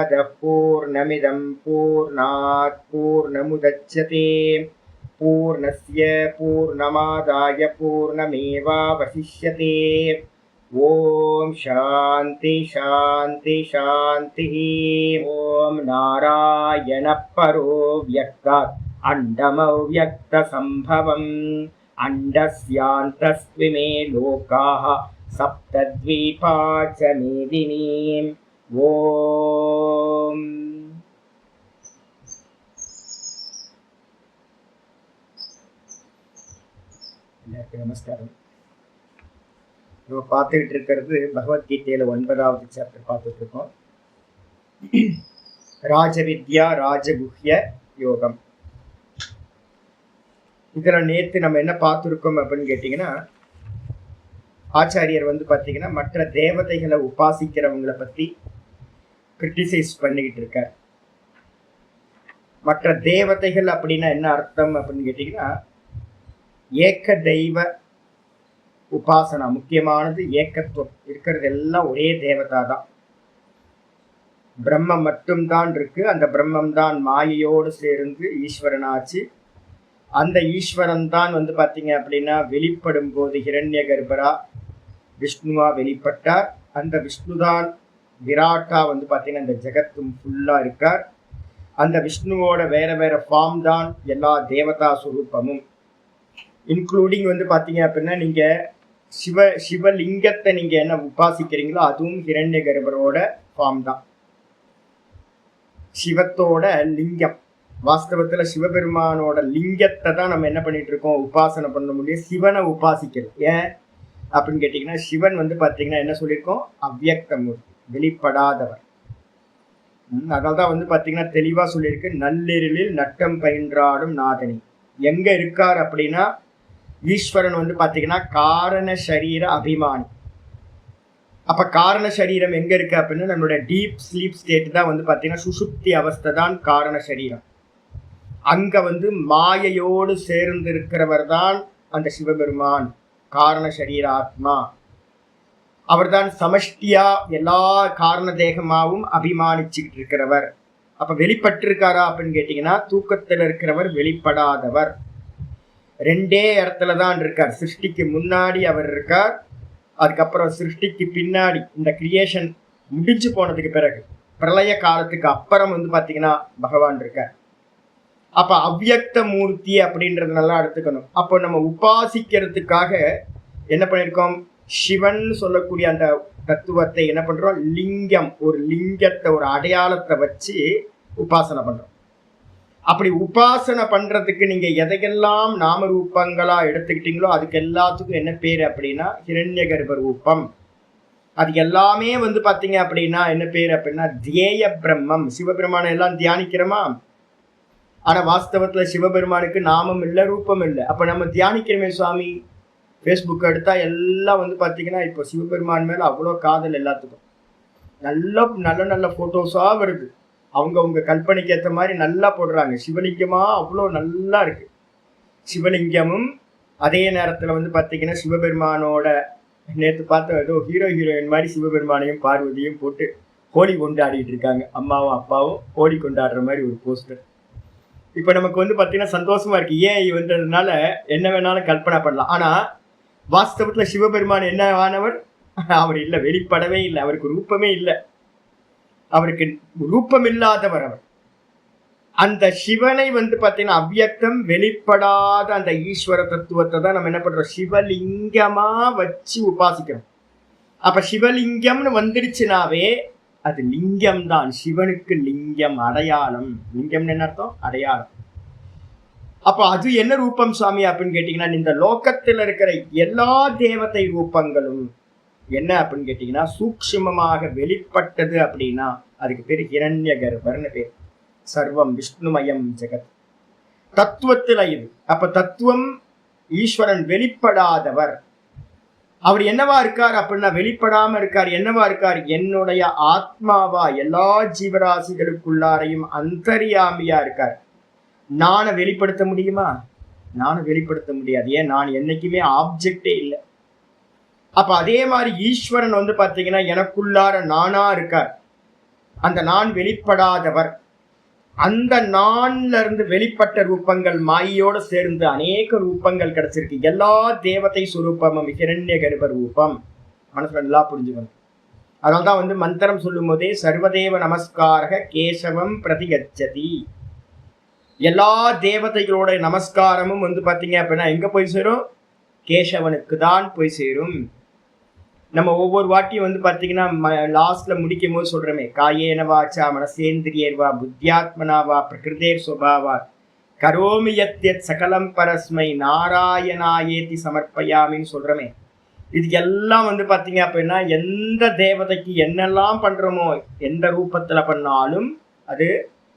पूर्णमादाय पूर्णमिदं पूर्णात् पूर्णमुदच्यते पूर्णस्य पूर्णमादाय पूर्णमेवावशिष्यते। ओम शांति शांति शांति। ओम नारायण परो व्यक्तात् अंडमव्यक्त संभवम् अंडस्यान्तस्त्विमे लोकाः सप्तद्वीपा च मेदिनीम्। ओम நமஸ்காரம். நம்ம பார்த்துக்கிட்டு இருக்கிறது பகவத்கீதையில 9வது சாப்டர் பார்த்துட்டு இருக்கோம். ராஜவித்யா ராஜகுஹ்ய யோகம். இதுல நேத்து நம்ம என்ன பார்த்துருக்கோம் அப்படின்னு கேட்டீங்கன்னா, ஆச்சாரியர் பார்த்தீங்கன்னா மற்ற தேவதைகளை உபாசிக்கிறவங்களை பத்தி கிரிட்டிசைஸ் பண்ணிக்கிட்டு இருக்கார். மற்ற தேவதைகள் அப்படின்னா என்ன அர்த்தம் அப்படின்னு கேட்டீங்கன்னா, ஏக தெய்வ உபாசனா. முக்கியமானது ஏக்கத்துவம். இருக்கிறது எல்லாம் ஒரே தேவதா தான். பிரம்மம் மட்டும்தான் இருக்கு. அந்த பிரம்மம் தான் மாயையோடு சேர்ந்து ஈஸ்வரனாச்சு. அந்த ஈஸ்வரன் தான் பார்த்தீங்க அப்படின்னா வெளிப்படும் போது ஹிரண்ய கர்ப்பரா விஷ்ணுவா வெளிப்பட்டார். அந்த விஷ்ணுதான் விராட்டா பார்த்தீங்கன்னா இந்த ஜெகத்தும் ஃபுல்லா இருக்கார். அந்த விஷ்ணுவோட வேற வேற ஃபார்ம் தான் எல்லா தேவதா சுரூபமும். இன்க்ளூடிங் பார்த்தீங்க அப்படின்னா நீங்க சிவலிங்கத்தை நீங்க என்ன உபாசிக்கிறீங்களோ அதுவும் ஹிரண்ய கர்ப்பரோட ஃபார்ம் தான். சிவத்தோட லிங்கம். வாஸ்தவத்துல சிவபெருமானோட லிங்கத்தை தான் நம்ம என்ன பண்ணிட்டு இருக்கோம், உபாசனை பண்ண முடியும். சிவனை உபாசிக்கிறது ஏன் அப்படின்னு கேட்டீங்கன்னா, சிவன் பார்த்தீங்கன்னா என்ன சொல்லியிருக்கோம், அவ்யக்தமூர்த்தி, வெளிப்படாதவர். அதனால்தான் பார்த்தீங்கன்னா தெளிவா சொல்லியிருக்கு, நள்ளிருளில் நட்டம் பயின்றாடும் நாதனி. எங்க இருக்கார் அப்படின்னா, ஈஸ்வரன் பார்த்தீங்கன்னா காரண சரீர அபிமானி. அப்ப காரண சரீரம் எங்க இருக்கு அப்படின்னா, நம்மளோட டீப் ஸ்லீப் ஸ்டேட் தான் பார்த்தீங்கன்னா சுசுப்தி அவஸ்தை தான் காரண சரீரம். அங்க மாயையோடு சேர்ந்து இருக்கிறவர் தான் அந்த சிவபெருமான், காரண சரீர ஆத்மா. அவர்தான் சமஷ்டியா எல்லா காரண தேகமாவும் அபிமானிச்சுக்கிட்டு இருக்கிறவர். அப்ப வெளிப்பட்டிருக்காரா அப்படின்னு கேட்டீங்கன்னா, தூக்கத்தில் இருக்கிறவர் வெளிப்படாதவர். ரெண்டே இடத்துல தான் இருக்கார். சிருஷ்டிக்கு முன்னாடி அவர் இருக்கார், அதுக்கப்புறம் சிருஷ்டிக்கு பின்னாடி இந்த கிரியேஷன் முடிஞ்சு போனதுக்கு பிறகு பிரளய காலத்துக்கு அப்புறம் பார்த்தீங்கன்னா பகவான் இருக்கார். அப்ப அவ்யக்த மூர்த்தி அப்படின்றது நல்லா எடுத்துக்கணும். அப்போ நம்ம உபாசிக்கிறதுக்காக என்ன பண்ணியிருக்கோம், சிவன் சொல்லக்கூடிய அந்த தத்துவத்தை என்ன பண்றோம், லிங்கம், ஒரு லிங்கத்தை, ஒரு அடையாளத்தை வச்சு உபாசனை பண்றோம். அப்படி உபாசனை பண்றதுக்கு நீங்க எதையெல்லாம் நாம ரூபங்களா எடுத்துக்கிட்டீங்களோ அதுக்கு எல்லாத்துக்கும் என்ன பேரு அப்படின்னா ஹிரண்ய கர்ப்ப ரூபம். அது எல்லாமே பாத்தீங்க அப்படின்னா என்ன பேரு அப்படின்னா தியேய பிரம்மம். சிவபெருமானை எல்லாம் தியானிக்கிறோமா, ஆனா வாஸ்தவத்துல சிவபெருமானுக்கு நாமம் இல்லை, ரூபம் இல்லை. அப்ப நம்ம தியானிக்கிறோமே சுவாமி, ஃபேஸ்புக் எடுத்தா எல்லாம் பாத்தீங்கன்னா இப்போ சிவபெருமான் மேல அவ்வளோ காதல். எல்லாத்துக்கும் நல்ல நல்ல நல்ல போட்டோஸா வருது. அவங்க கல்பனைக்கு ஏற்ற மாதிரி நல்லா போடுறாங்க. சிவலிங்கமா அவ்வளோ நல்லா இருக்கு. சிவலிங்கமும் அதே நேரத்தில் பார்த்தீங்கன்னா சிவபெருமானோட நேற்று பார்த்த ஏதோ ஹீரோயின் மாதிரி சிவபெருமானையும் பார்வதியும் போட்டு ஹோலி கொண்டாடிட்டு இருக்காங்க. அம்மாவும் அப்பாவும் ஹோலி கொண்டாடுற மாதிரி ஒரு போஸ்டர். இப்போ நமக்கு பார்த்தீங்கன்னா சந்தோஷமா இருக்கு. ஏன் வந்ததுனால என்ன வேணாலும் கல்பனை பண்ணலாம். ஆனா வாஸ்தவத்துல சிவபெருமான் என்ன ஆனவர், அவர் இல்லை, வெளிப்படவே இல்லை, அவருக்கு ரூபமே இல்லை, அவருக்கு ரூபம் இல்லாதவர் அவர். அந்த சிவனை பார்த்தீங்கன்னா அவ்யக்தம், வெளிப்படாத அந்த ஈஸ்வர தத்துவத்தை தான் நம்ம என்ன பண்றோம், சிவலிங்கமா வச்சு உபாசிக்கிறோம். அப்ப சிவலிங்கம்னு வந்துடுச்சுனாவே அது லிங்கம் தான். சிவனுக்கு லிங்கம் அடையாளம். லிங்கம்னு என்ன அர்த்தம், அடையாளம். அப்ப அது என்ன ரூபம் சுவாமி அப்படின்னு கேட்டீங்கன்னா, இந்த லோகத்தில் இருக்கிற எல்லா தேவதை ரூபங்களும் என்ன அப்படின்னு கேட்டீங்கன்னா சூக்ஷ்மமாக வெளிப்பட்டது அப்படின்னா அதுக்கு பேர் ஹிரண்ய கர்ப்பர்னு பேர். சர்வம் விஷ்ணுமயம் ஜெகத் தத்துவத்துல இது. அப்ப தத்துவம் ஈஸ்வரன் வெளிப்படாதவர். அவர் என்னவா இருக்கார் அப்படின்னா வெளிப்படாம இருக்கார். என்னவா இருக்கார், என்னுடைய ஆத்மாவா எல்லா ஜீவராசிகளுக்குள்ளாரையும் அந்தர்யாமியா இருக்கார். நானை வெளிப்படுத்த முடியுமா, நானை வெளிப்படுத்த முடியாது. ஏன், நான் என்னைக்குமே ஆப்ஜெக்டே இல்லை. அப்ப அதே மாதிரி ஈஸ்வரன் பார்த்தீங்கன்னா எனக்குள்ளார நானா இருக்கார். அந்த நான் வெளிப்படாதவர். அந்த நான்ல இருந்து வெளிப்பட்ட ரூபங்கள் மாயோட சேர்ந்து அநேக ரூபங்கள் கிடைச்சிருக்கு. எல்லா தேவதை சுரூபமும் ஹிரண்ய கர்ப்ப ரூபம். மனசுல நல்லா புரிஞ்சுக்கணும். அதனால்தான் மந்திரம் சொல்லும் போதே சர்வதேவ நமஸ்காரக கேசவம் பிரதிகச்சதி. எல்லா தேவதைகளோட நமஸ்காரமும் பாத்தீங்க அப்படின்னா எங்க போய் சேரும்? கேசவனுக்கு தான் போய் சேரும். நம்ம ஒவ்வொரு வாட்டியும் பாத்தீங்கன்னா லாஸ்ட்ல முடிக்கும் போது சொல்றோமே, காயேன வாச்சா மனசேந்திரியர்வா புத்தியாத்மனாவா பிரகிருதேர் சுபாவா கரோமி யத் சகலம் பரஸ்மை நாராயணாயேதி சமர்ப்பயாமின்னு சொல்றோமே. இது எல்லாம் பாத்தீங்க அப்படின்னா எந்த தேவதைக்கு என்னெல்லாம் பண்றோமோ, எந்த ரூபத்துல பண்ணாலும் அது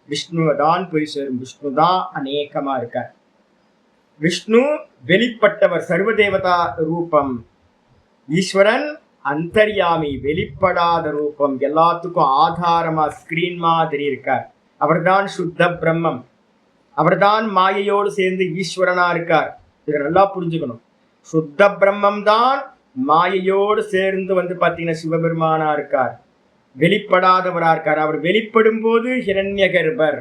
விஷ்ணுவை தான் போய் சேரும். விஷ்ணு தான் அநேகமா இருக்கார். விஷ்ணு வெளிப்பட்டவர், சர்வதேவதா ரூபம். ஈஸ்வரன் அந்தர்யாமி, வெளிப்படாத ரூபம், எல்லாத்துக்கும் ஆதாரமா ஸ்கிரீன் மாதிரி இருக்கார். அவர்தான் சுத்த பிரம்மம். அவர்தான் மாயையோடு சேர்ந்து ஈஸ்வரனா இருக்கார். இதை நல்லா புரிஞ்சுக்கணும். சுத்த பிரம்மம் தான் மாயையோடு சேர்ந்து பாத்தீங்கன்னா சிவபெருமானா இருக்கார். வெளிப்படாதவரா இருக்கார். அவர் வெளிப்படும் போது ஹிரண்ய கர்ப்பர்.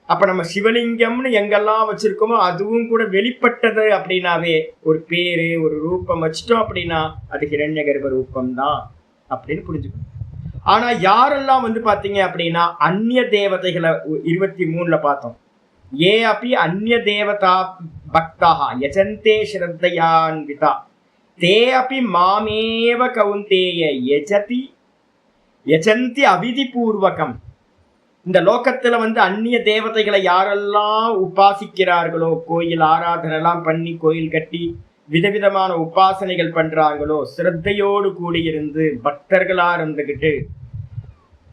அப்ப நம்ம சிவலிங்கம்னு எங்கெல்லாம் வச்சிருக்கோமோ அதுவும் கூட வெளிப்பட்டது அப்படின்னாவே ஒரு பேரு ஒரு ரூபம் வச்சிட்டோம் அப்படின்னா அது ஹிரண்ய கர்ப்ப ரூபம் தான் அப்படின்னு புரிஞ்சுக்கணும். ஆனா யாரெல்லாம் பாத்தீங்க அப்படின்னா அந்நிய தேவதைகளை 23ல பார்த்தோம். ஏ அப்படி அந்நிய தேவதா பக்தா யஜந்தே ஸ்ரத்தையான்விதா தே அப்படி மாமேவ கவுந்தேய யஜந்தி அவிதி பூர்வகம். இந்த லோகத்துல அந்நிய தேவதைகளை யாரெல்லாம் உபாசிக்கிறார்களோ, கோயில் ஆராதனை எல்லாம் பண்ணி கோயில் கட்டி விதவிதமான உபாசனைகள் பண்றாங்களோ, சிரத்தையோடு கூடியிருந்து பக்தர்களா இருந்துகிட்டு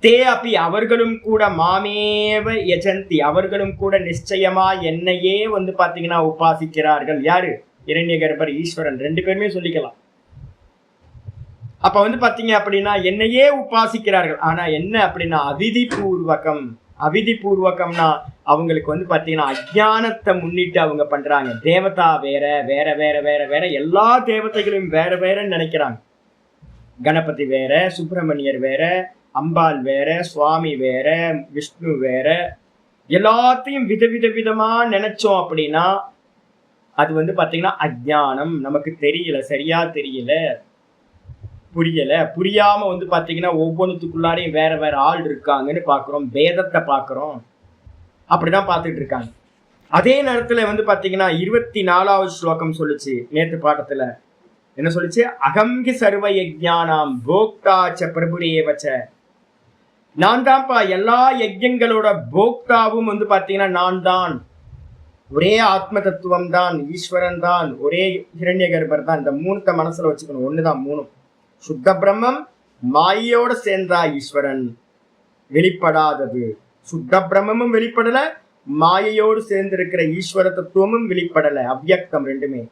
தே அப்பி அவர்களும் கூட மாமேவ யஜந்தி அவர்களும் கூட நிச்சயமா என்னையே பாத்தீங்கன்னா உபாசிக்கிறார்கள். யாரு? இரண்ய கர்ப்பர் ஈஸ்வரன். 2 பேருமே சொல்லிக்கலாம். அப்ப பாத்தீங்க அப்படின்னா என்னையே உபாசிக்கிறார்கள். ஆனா என்ன அப்படின்னா அவிதி பூர்வகம். அவிதி பூர்வகம்னா அவங்களுக்கு பாத்தீங்கன்னா அஜானத்தை முன்னிட்டு அவங்க பண்றாங்க. தேவதா வேற வேற வேற வேற வேற எல்லா தேவதைகளையும் வேற வேறன்னு நினைக்கிறாங்க. கணபதி வேற, சுப்பிரமணியர் வேற, அம்பாள் வேற, சுவாமி வேற, விஷ்ணு வேற, எல்லாத்தையும் விதவிதமா நினைச்சோம் அப்படின்னா அது பாத்தீங்கன்னா அஜானம். நமக்கு தெரியல, சரியா தெரியல, புரியல. புரியாம பாத்தீங்கன்னா ஒவ்வொன்றுத்துக்குள்ளாரையும் வேற வேற ஆள் இருக்காங்கன்னு பாக்குறோம். வேதத்தை பாக்குறோம். அப்படிதான் பார்த்துட்டு இருக்காங்க. அதே நேரத்துல பாத்தீங்கன்னா 24வது ஸ்லோகம் சொல்லுச்சு. நேற்று பாடத்துல என்ன சொல்லுச்சு? அகம்கி சர்வ யஜ்ஞானாம் போக்தாச்ச பிரபுரேவச்ச. நான் தான்ப்பா எல்லா யஜ்ஞங்களோட போக்தாவும் பாத்தீங்கன்னா நான் தான். ஒரே ஆத்ம தத்துவம் தான், ஈஸ்வரன் தான், ஒரே ஹிரண்ய கர்ப்பர் தான். இந்த 3 மனசுல வச்சுக்கணும். ஒண்ணுதான் 3. சுத்த பிரம்மம் மாயோட சேர்ந்தா ஈஸ்வரன். வெளிப்படாதது சுத்த பிரம்மமும் வெளிப்படல, மாயையோடு சேர்ந்து இருக்கிற ஈஸ்வர தத்துவமும் வெளிப்படல. அவ்யக்தம் 2மே.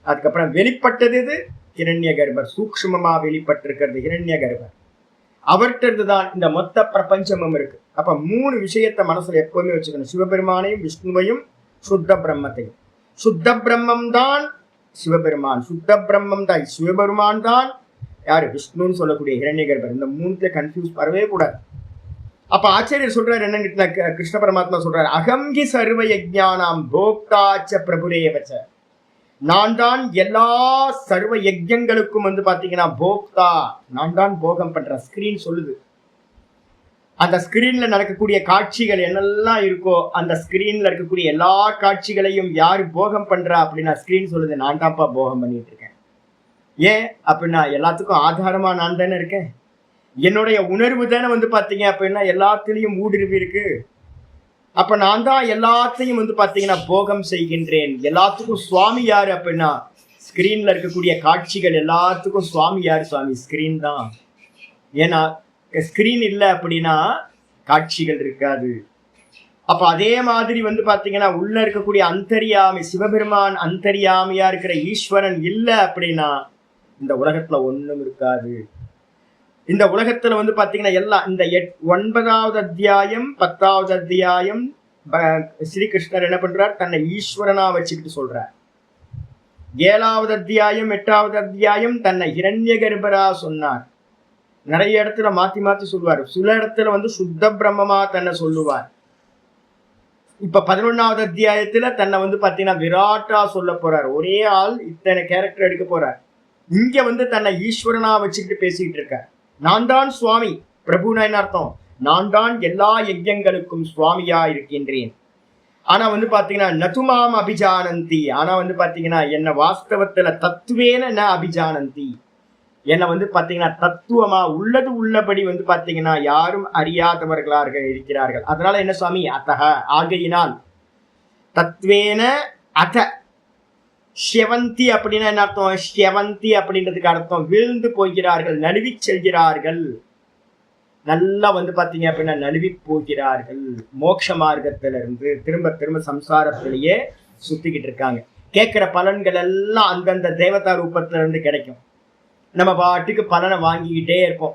அதுக்கப்புறம் வெளிப்பட்டது இது ஹிரண்ய கர்ப்பர். சூக்ஷ்மமா வெளிப்பட்டிருக்கிறது ஹிரண்ய கர்ப்பர். அவர்கிட்ட இருந்துதான் இந்த மொத்த பிரபஞ்சமும் இருக்கு. அப்ப 3 விஷயத்த மனசுல எப்பவுமே வச்சுக்கணும். சிவபெருமானையும் விஷ்ணுவையும் சுத்த பிரம்மத்தையும். சுத்த பிரம்மம் தான் சிவபெருமான். சுத்த பிரம்மம் தான் சிவபெருமான் தான் யாரு? விஷ்ணுன்னு சொல்லக்கூடிய ஹிரண்ய கர்ப்பர். இந்த 3 கன்ஃபியூஸ் வரவே கூடாது. அப்ப ஆச்சாரியர் சொல்றாரு என்னன்னு, கிருஷ்ண பரமாத்மா சொல்றாரு, அகம்கி சர்வ யஜ்ஞானாம் போக்தாச்ச பிரபுரேவச்ச. நான் தான் எல்லா சர்வ யஜ்ஞங்களுக்கும் பாத்தீங்கன்னா போக்தா. நான் தான் போகம் பண்றேன். ஸ்கிரீன் சொல்லுது. அந்த ஸ்கிரீன்ல நடக்கக்கூடிய காட்சிகள் என்னெல்லாம் இருக்கோ அந்த ஸ்கிரீன்ல இருக்கக்கூடிய எல்லா காட்சிகளையும் யாரு போகம் பண்றா அப்படின்னா ஸ்கிரீன் சொல்லுது, நான் தான்ப்பா போகம் பண்ணிட்டு இருக்கேன். ஏன் அப்படின்னா எல்லாத்துக்கும் ஆதாரமா நான் தானே இருக்கேன். என்னுடைய உணர்வு தானே பாத்தீங்க அப்படின்னா எல்லாத்துலயும் ஊடுருவி இருக்கு. அப்ப நான் தான் எல்லாத்தையும் பாத்தீங்கன்னா போகம் செய்கின்றேன். எல்லாத்துக்கும் சுவாமி யாரு அப்படின்னா ஸ்கிரீன்ல இருக்கக்கூடிய காட்சிகள் எல்லாத்துக்கும் சுவாமி யாரு? சுவாமி ஸ்கிரீன் தான். ஏன்னா ஸ்கிரீன் இல்லை அப்படின்னா காட்சிகள் இருக்காது. அப்ப அதே மாதிரி பாத்தீங்கன்னா உள்ள இருக்கக்கூடிய அந்தர்யாமி சிவபெருமான், அந்தர்யாமியா இருக்கிற ஈஸ்வரன் இல்லை அப்படின்னா இந்த உலகத்துல ஒண்ணும் இருக்காது. இந்த உலகத்துல பாத்தீங்கன்னா எல்லாம் இந்த 9வது அத்தியாயம் 10வது அத்தியாயம் ஸ்ரீகிருஷ்ணர் என்ன பண்றார்? தன்னை ஈஸ்வரனா வச்சுக்கிட்டு சொல்றார். 7வது அத்தியாயம் 8வது அத்தியாயம் தன்னை ஹிரண்ய கர்ப்பரா சொன்னார். நிறைய இடத்துல மாத்தி மாத்தி சொல்லுவார். சில இடத்துல வந்து சுத்த பிரம்மமா தன்னை சொல்லுவார். இப்ப 11வது அத்தியாயத்துல தன்னை வந்து பாத்தீங்கன்னா விராட்டா சொல்ல போறார். ஒரே ஆள் இத்தனை கேரக்டர் எடுக்க போறார். இங்க வந்து தன்னை ஈஸ்வரனா வச்சுக்கிட்டு பேசிட்டு இருக்க. நான் தான் சுவாமி. பிரபுனா என்ன அர்த்தம்? நான் தான் எல்லா யஜ்யங்களுக்கும் சுவாமியா இருக்கின்றேன். ஆனா வந்து பாத்தீங்கன்னா நதுமாம் அபிஜானந்தி. ஆனா வந்து பாத்தீங்கன்னா என்ன வாஸ்தவத்துல தத்துவேன ந அபிஜானந்தி. என்னை வந்து பாத்தீங்கன்னா தத்துவமா உள்ளது உள்ளபடி வந்து பாத்தீங்கன்னா யாரும் அறியாதவர்களாக இருக்கிறார்கள். அதனால என்ன சுவாமி? அத்தக ஆகையினால் தத்வேன அத ஷெவந்தி அப்படின்னா என்ன அர்த்தம்? ஷெவந்தி அப்படின்றதுக்கு அர்த்தம் வீழ்ந்து போகிறார்கள், நழுவி செல்கிறார்கள். நல்லா வந்து பாத்தீங்க அப்படின்னா நழுவி போகிறார்கள். மோட்ச மார்க்கத்திலிருந்து திரும்ப திரும்ப சம்சாரத்திலேயே சுத்திக்கிட்டு இருக்காங்க. கேட்கிற பலன்கள் எல்லாம் அந்தந்த தேவதா ரூபத்துல இருந்து கிடைக்கும். நம்ம பாட்டுக்கு பலனை வாங்கிக்கிட்டே இருப்போம்.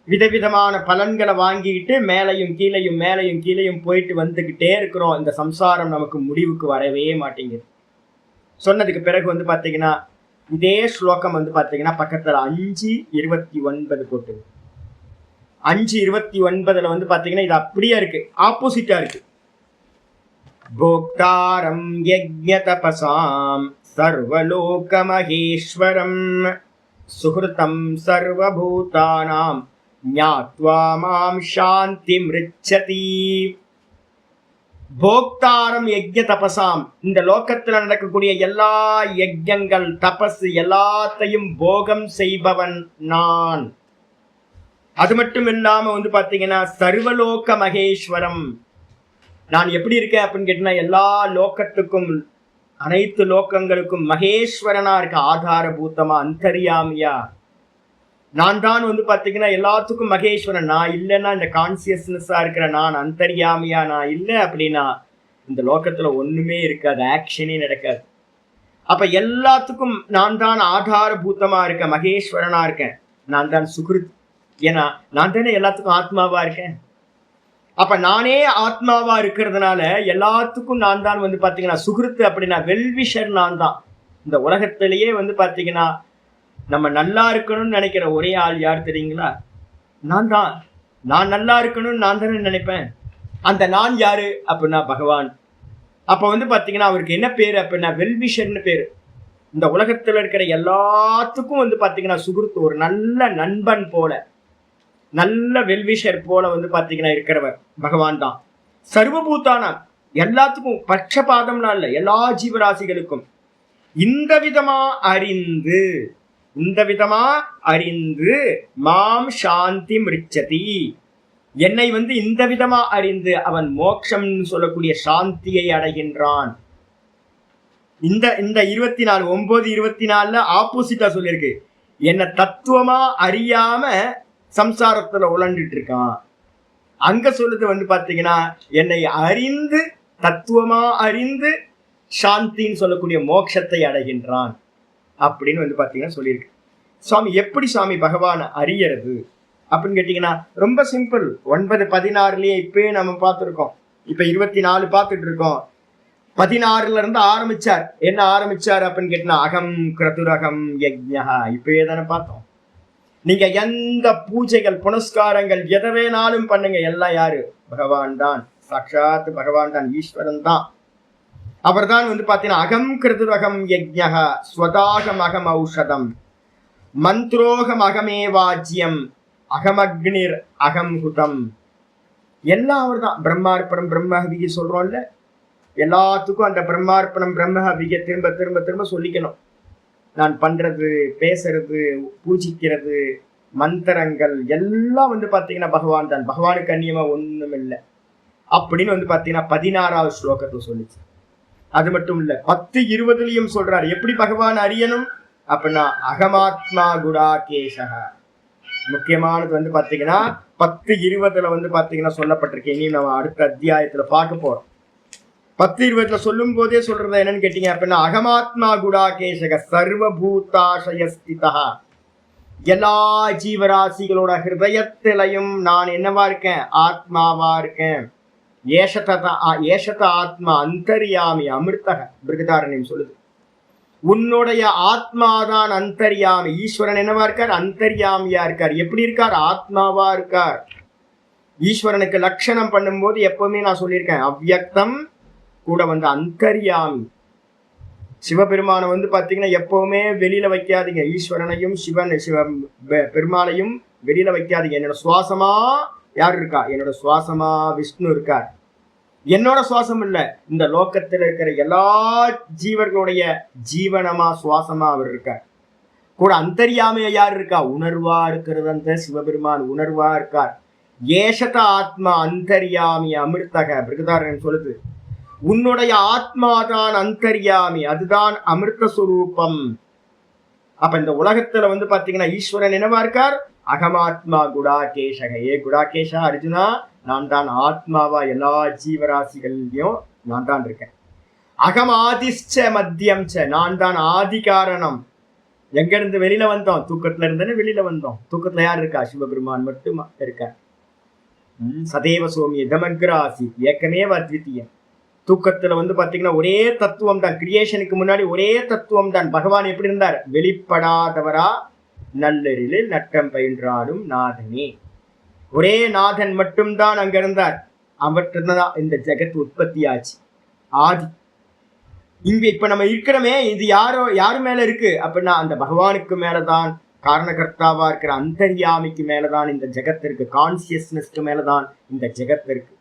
விதவிதமான பலன்களை வாங்கிக்கிட்டு மேலையும் கீழையும் மேலையும் கீழையும் போயிட்டு வந்துகிட்டே இருக்கிறோம். இந்த சம்சாரம் நமக்கு முடிவுக்கு வரவே மாட்டேங்குது. சொன்னதுக்கு பிறகு வந்து பாத்தீங்கன்னா இதே ஸ்லோகம் வந்து பாத்தீங்கன்னா பக்கத்துல 5:29 போட்டு 5:29 வந்து பாத்தீங்கன்னா இது அப்படியே இருக்கு, ஆப்போசிட்டா இருக்கு. போக்தாரம் யஜ்ஞ தபசாம் சர்வலோக மகேஸ்வரம் சுஹ்ருதம் சர்வபூதானாம் ஞாத்வா மாம் சாந்தி மிருச்சதி. போக்தாரம் யஜ்ஞ தபசாம், இந்த லோகத்துல நடக்கக்கூடிய எல்லா யஜ்ஞங்கள் தபஸ் எல்லாத்தையும் போகம் செய்பவன் நான். அது மட்டும் இல்லாம வந்து பாத்தீங்கன்னா சர்வலோக மகேஸ்வரம், நான் எப்படி இருக்கேன் அப்படின்னு கேட்டீங்கன்னா எல்லா லோகத்துக்கும் அனைத்து லோகங்களுக்கும் மகேஸ்வரனா இருக்க, ஆதாரபூத்தமா அந்தர்யாமியா நான் தான் வந்து பாத்தீங்கன்னா எல்லாத்துக்கும் மகேஸ்வரன். நான் இல்லைன்னா இந்த கான்சியஸ்னஸா இருக்கிற நான் அந்தர்யாமியா நான் இல்லை அப்படின்னா இந்த லோகத்துல ஒண்ணுமே இருக்காது, ஆக்ஷனே நடக்காது. அப்ப எல்லாத்துக்கும் நான் தான் ஆதாரபூத்தமா இருக்க, மகேஸ்வரனா இருக்கேன். நான் தான் சுக்ருத், ஏன்னா நான் தானே எல்லாத்துக்கும் ஆத்மாவா இருக்கேன். அப்ப நானே ஆத்மாவா இருக்கிறதுனால எல்லாத்துக்கும் நான் தான் வந்து பாத்தீங்கன்னா சுகிருத்து அப்படின்னா வெல்விஷர் நான் தான். இந்த உலகத்திலேயே வந்து பாத்தீங்கன்னா நம்ம நல்லா இருக்கணும்னு நினைக்கிற ஒரே ஆள் யார் தெரியுங்களா? நான் தான். நான் நல்லா இருக்கணும்னு நான் தானே நினைப்பேன். அந்த நான் யாரு அப்படின்னா பகவான். அப்ப வந்து பாத்தீங்கன்னா அவருக்கு என்ன பேரு அப்படின்னா வெல்விஷர்னு பேரு. இந்த உலகத்துல இருக்கிற எல்லாத்துக்கும் வந்து பாத்தீங்கன்னா சுகிருத்து, ஒரு நல்ல நண்பன் போல, நல்ல வெல்விஷர் போல வந்து பாத்தீங்கன்னா இருக்கிறவர் பகவான் தான். சர்வபூதான எல்லாத்துக்கும், பட்சபாதம்லாம் இல்லை, எல்லா ஜீவராசிகளுக்கும் இந்த விதமா அறிந்து மாம் சாந்தி மிருச்சதி, என்னை வந்து இந்த விதமா அறிந்து அவன் மோட்சம் சொல்லக்கூடிய சாந்தியை அடைகின்றான். இந்த 24 9:24 ஆப்போசிட்டா சொல்லியிருக்கு. என்ன தத்துவமா அறியாம சம்சாரத்துல உழண்டுட்டு இருக்கான். அங்க சொல்லுது வந்து பாத்தீங்கன்னா என்னை அறிந்து, தத்துவமா அறிந்து சாந்தின்னு சொல்லக்கூடிய மோட்சத்தை அடைகின்றான் அப்படின்னு வந்து பாத்தீங்கன்னா சொல்லியிருக்கு. சுவாமி எப்படி சுவாமி பகவான் அறியறது அப்படின்னு கேட்டீங்கன்னா ரொம்ப சிம்பிள். 9:16 இப்பயே நம்ம பார்த்துருக்கோம். இப்ப 24 பார்த்துட்டு இருக்கோம். 16 இருந்து ஆரம்பிச்சார். என்ன ஆரம்பிச்சார் அப்படின்னு கேட்டீங்கன்னா அகம் கிரதுரகம் யஜ்ஞா, இப்பயே தானே பார்த்தோம். நீங்க எந்த பூஜைகள் புனஸ்காரங்கள் எதை வேணாலும் பண்ணுங்க, எல்லாம் யாரு? பகவான் தான். சாட்சாத் பகவான் தான், ஈஸ்வரன் தான். அவர் தான் வந்து பாத்தீங்கன்னா அகம் கிருதுரகம் யஜ்ஞா ஸ்வதாகம் அகம் ஔஷதம் மந்த்ரோகம் அகமே வாஜ்யம் அகமக்னிர் அகம் ஹுதம், எல்லாம் அவர் தான். பிரம்மார்ப்பணம் பிரம்மஹவிகை சொல்றோம்ல, எல்லாத்துக்கும் அந்த பிரம்மார்ப்பணம் பிரம்மஹவிகை திரும்ப திரும்ப திரும்ப சொல்லிக்கணும். நான் பண்றது, பேசுறது, பூஜிக்கிறது, மந்திரங்கள் எல்லாம் வந்து பாத்தீங்கன்னா பகவான் தான். பகவானுக்கு அந்நியமா ஒண்ணும் இல்லை அப்படின்னு வந்து பாத்தீங்கன்னா 16வது ஸ்லோகத்துல சொல்லிச்சு. அது மட்டும் இல்ல 10:20 சொல்றாரு. எப்படி பகவான் அறியணும் அப்படின்னா அகமாத்மா குடாகேஷக. முக்கியமானது வந்து பாத்தீங்கன்னா 10:20 வந்து பாத்தீங்கன்னா சொல்லப்பட்டிருக்கு. இனி நம்ம அடுத்த அத்தியாயத்துல பார்க்க போறோம். 10:20 சொல்லும் போதே சொல்றது என்னன்னு கேட்டீங்க அப்படின்னா அகமாத்மா குடாகேஷக சர்வபூதாசயஸ்திதா, எல்லா ஜீவராசிகளோட ஹிருதயத்திலையும் நான் என்னவா இருக்கேன்? ஆத்மாவா இருக்கேன். ஏஷத ஆத்மா அந்தர்யாமி அமிர்தக பிருகதாரண்யம் சொல்லுது. உன்னுடைய ஆத்மாதான் அந்தர்யாமி. ஈஸ்வரன் என்னவா இருக்கார்? அந்தர்யாமியா இருக்கார். எப்படி இருக்கார்? ஆத்மாவா இருக்கார். ஈஸ்வரனுக்கு லட்சணம் பண்ணும்போது எப்பவுமே நான் சொல்லியிருக்கேன், அவ்யக்தம் கூட அந்தர்யாமி. சிவபெருமானை பாத்தீங்கன்னா எப்பவுமே வெளியில வைக்காதீங்க. ஈஸ்வரனையும் பெருமாளையும் வெளியில வைக்காதீங்க. என்னோட சுவாசமா யார் இருக்கா? என்னோட சுவாசமா விஷ்ணு இருக்கார். என்னோட சுவாசம் இல்ல, இந்த லோகத்தில் இருக்கிற எல்லா ஜீவர்களுடைய ஜீவனமா சுவாசமா அவர் இருக்கார். கூட அந்தர்யாமியா யார் இருக்கா? உணர்வா இருக்கிறது அந்த சிவபெருமான் உணர்வா இருக்கார். ஏஷத ஆத்மா அந்தர்யாமி அமிர்தக. பிருகதாரன் சொல்லுது, உன்னுடைய ஆத்மாதான் அந்தர்யாமி, அதுதான் அமிர்த சுரூபம். அப்ப இந்த உலகத்துல பாத்தீங்கன்னா ஈஸ்வரன் என்னவா இருக்கார்? அகமாத்மா குடாகேஷக. ஏ குடாகேஷா அர்ஜுனா, நான் தான் ஆத்மாவா எல்லா ஜீவராசிகள்லயும் நான் தான் இருக்கேன். அகம் ஆதிஷ்ச மத்தியம் ச, நான் தான் ஆதி காரணம். எங்க இருந்து வெளியில வந்தோம்? தூக்கத்துல இருந்தே வெளியில வந்தோம். தூக்கத்துல யார் இருக்கா? சிவபெருமான் மட்டும் இருக்கார். சதேவ சோமிய தமக்ராசி ஏக்கமேவ அத்விதீயம். தூக்கத்துல பாத்தீங்கன்னா ஒரே தத்துவம் தான். கிரியேஷனுக்கு முன்னாடி ஒரே தத்துவம் தான். பகவான் எப்படி இருந்தார்? வெளிப்படாதவரா நல்லரில் நட்டம் பயின்றாடும் நாதனே. ஒரே நாதன் மட்டும்தான் அங்க இருந்தார். அவற்றுதான் இந்த ஜெகத் உற்பத்தி ஆச்சு. ஆதி இங்க இப்ப நம்ம இருக்கிறோமே, இது யாரு மேல இருக்கு அப்படின்னா அந்த பகவானுக்கு மேலதான், காரணகர்த்தாவா இருக்கிற அந்தர்யாமிக்கு மேலதான் இந்த ஜெகத் இருக்கு. கான்சியஸ்னஸ்க்கு மேலதான் இந்த ஜெகத் இருக்கு.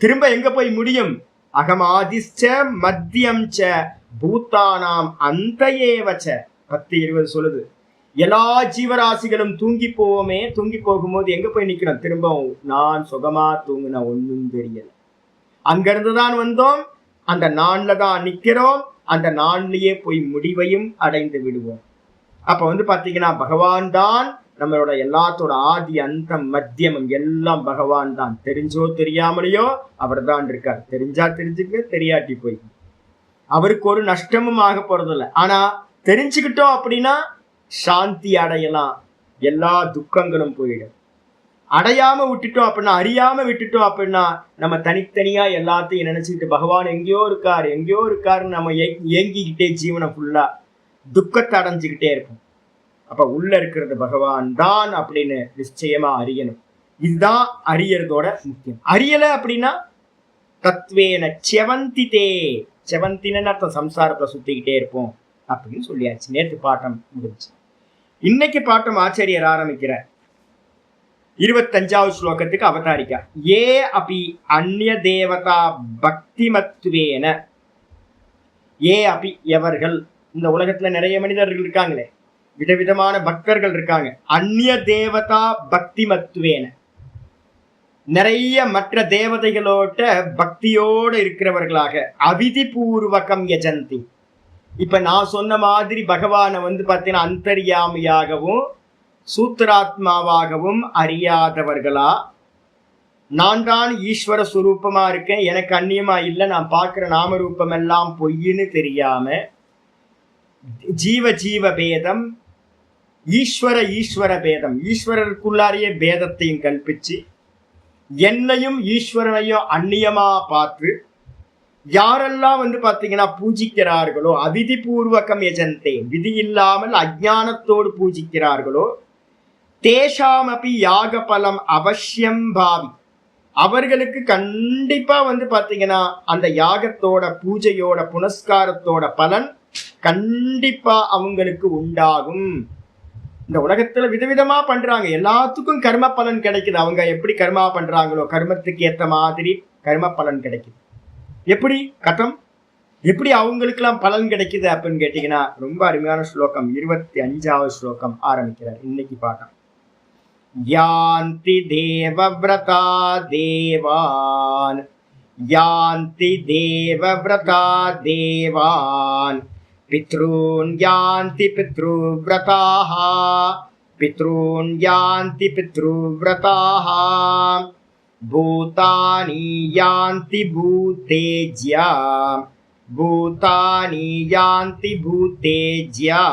திரும்ப எங்க போய் முடியும்? அகமாதிஷ்ச மத்தியம் ச பூத்தானாம் அந்தயேவச்ச. 10:20 சொல்லுது. எல்லா ஜீவராசிகளும் தூங்கி போவோமே, தூங்கி போகும்போது எங்க போய் நிக்கிறோம்? திரும்பவும் நான் சுகமா தூங்குன ஒன்னும் தெரியல. அங்கிருந்துதான் வந்தோம், அந்த நான்ல தான் நிக்கிறோம், அந்த நான்லயே போய் முடிவையும் அடைந்து விடுவோம். அப்ப பாத்தீங்கன்னா பகவான் தான் நம்மளோட எல்லாத்தோட ஆதி அந்தம் மத்தியமும் எல்லாம் பகவான் தான். தெரிஞ்சோ தெரியாமலையோ அவர் தான் இருக்கார். தெரிஞ்சா தெரிஞ்சுக்க, தெரியாட்டி போய் அவருக்கு ஒரு நஷ்டமும் ஆக போறதில்லை. ஆனா தெரிஞ்சுக்கிட்டோம் அப்படின்னா சாந்தி அடையலாம், எல்லா துக்கங்களும் போயிடும். அடையாம விட்டுட்டோம் அப்படின்னா, அறியாம விட்டுட்டோம் அப்படின்னா நம்ம தனித்தனியா எல்லாத்தையும் நினைச்சுக்கிட்டு பகவான் எங்கேயோ இருக்காருன்னு நம்ம ஏங்கிக்கிட்டே ஜீவனை ஃபுல்லா துக்கத்தை அடைஞ்சுக்கிட்டே இருப்போம். அப்ப உள்ள இருக்கிறது பகவான் தான் அப்படின்னு நிச்சயமா அறியணும். இதுதான் அறியறதோட முக்கியம். அறியல அப்படின்னா தத்வேன செவந்திதே. செவந்தின்னு அர்த்தம் சம்சாரத்தை சுத்திக்கிட்டே இருப்போம் அப்படின்னு சொல்லியாச்சு. நேற்று பாட்டம் முடிஞ்சு. இன்னைக்கு பாட்டம் ஆச்சாரியர் ஆரம்பிக்கிற 25வது ஸ்லோகத்துக்கு அவதாரிக்கா. ஏ அபி அந்நிய தேவதா பக்திமத்துவேன. ஏ அபி எவர்கள், இந்த உலகத்துல நிறைய மனிதர்கள் இருக்காங்களே, விதவிதமான பக்தர்கள் இருக்காங்க. அந்நிய தேவதா பக்திமத்துவேன, நிறைய மற்ற தேவதைகளோட பக்தியோடு இருக்கிறவர்களாக. அவிதி பூர்வகம் யஜந்தி. இப்ப நான் சொன்ன மாதிரி பகவானை பாத்தீங்கன்னா அந்தர்யாமியாகவும் சூத்திராத்மாவாகவும் அறியாதவர்களா, நான் தான் ஈஸ்வர சுரூபமா இருக்கேன், எனக்கு அந்நியமா இல்லை, நான் பார்க்கிற நாம ரூபம் எல்லாம் பொய்ன்னு தெரியாம ஜீவ பேதம், ஈஸ்வர பேதம், ஈஸ்வரருக்குள்ளாரையே பேதத்தையும் கல்பிச்சு என்னையும் ஈஸ்வரனையும் அந்நியமா பார்த்து யாரெல்லாம் பாத்தீங்கன்னா பூஜிக்கிறார்களோ, அவிதி பூர்வகம் யஜந்தே, விதி இல்லாமல் அஜ்ஞானத்தோடு பூஜிக்கிறார்களோ, தேஷாமபி யாக பலம் அவசியம் பாவி, அவர்களுக்கு கண்டிப்பா பாத்தீங்கன்னா அந்த யாகத்தோட பூஜையோட புனஸ்காரத்தோட பலன் கண்டிப்பா அவங்களுக்கு உண்டாகும். இந்த உலகத்துல விதவிதமா பண்றாங்க, எல்லாத்துக்கும் கர்ம பலன் கிடைக்குது. அவங்க எப்படி கர்மா பண்றாங்களோ கர்மத்துக்கு ஏத்த மாதிரி கர்ம பலன் கிடைக்குது. எப்படி கட்டம், எப்படி அவங்களுக்கு எல்லாம் பலன் கிடைக்குது அப்படின்னு கேட்டீங்கன்னா ரொம்ப அருமையான ஸ்லோகம் 25வது ஸ்லோகம் ஆரம்பிக்கிறார் இன்னைக்கு பாட்டம். யாந்தி தேவவ்ரதா தேவான், யாந்தி தேவவ்ரதா தேவான், பித்ரூன் யாந்தி பித்ருவ்ரதாஹ, பித்ரூன் யாந்தி பித்ருவ்ரதாஹ, பூதானி யாந்தி பூதேஜ்யா, பூதானி யாந்தி பூதேஜ்யா,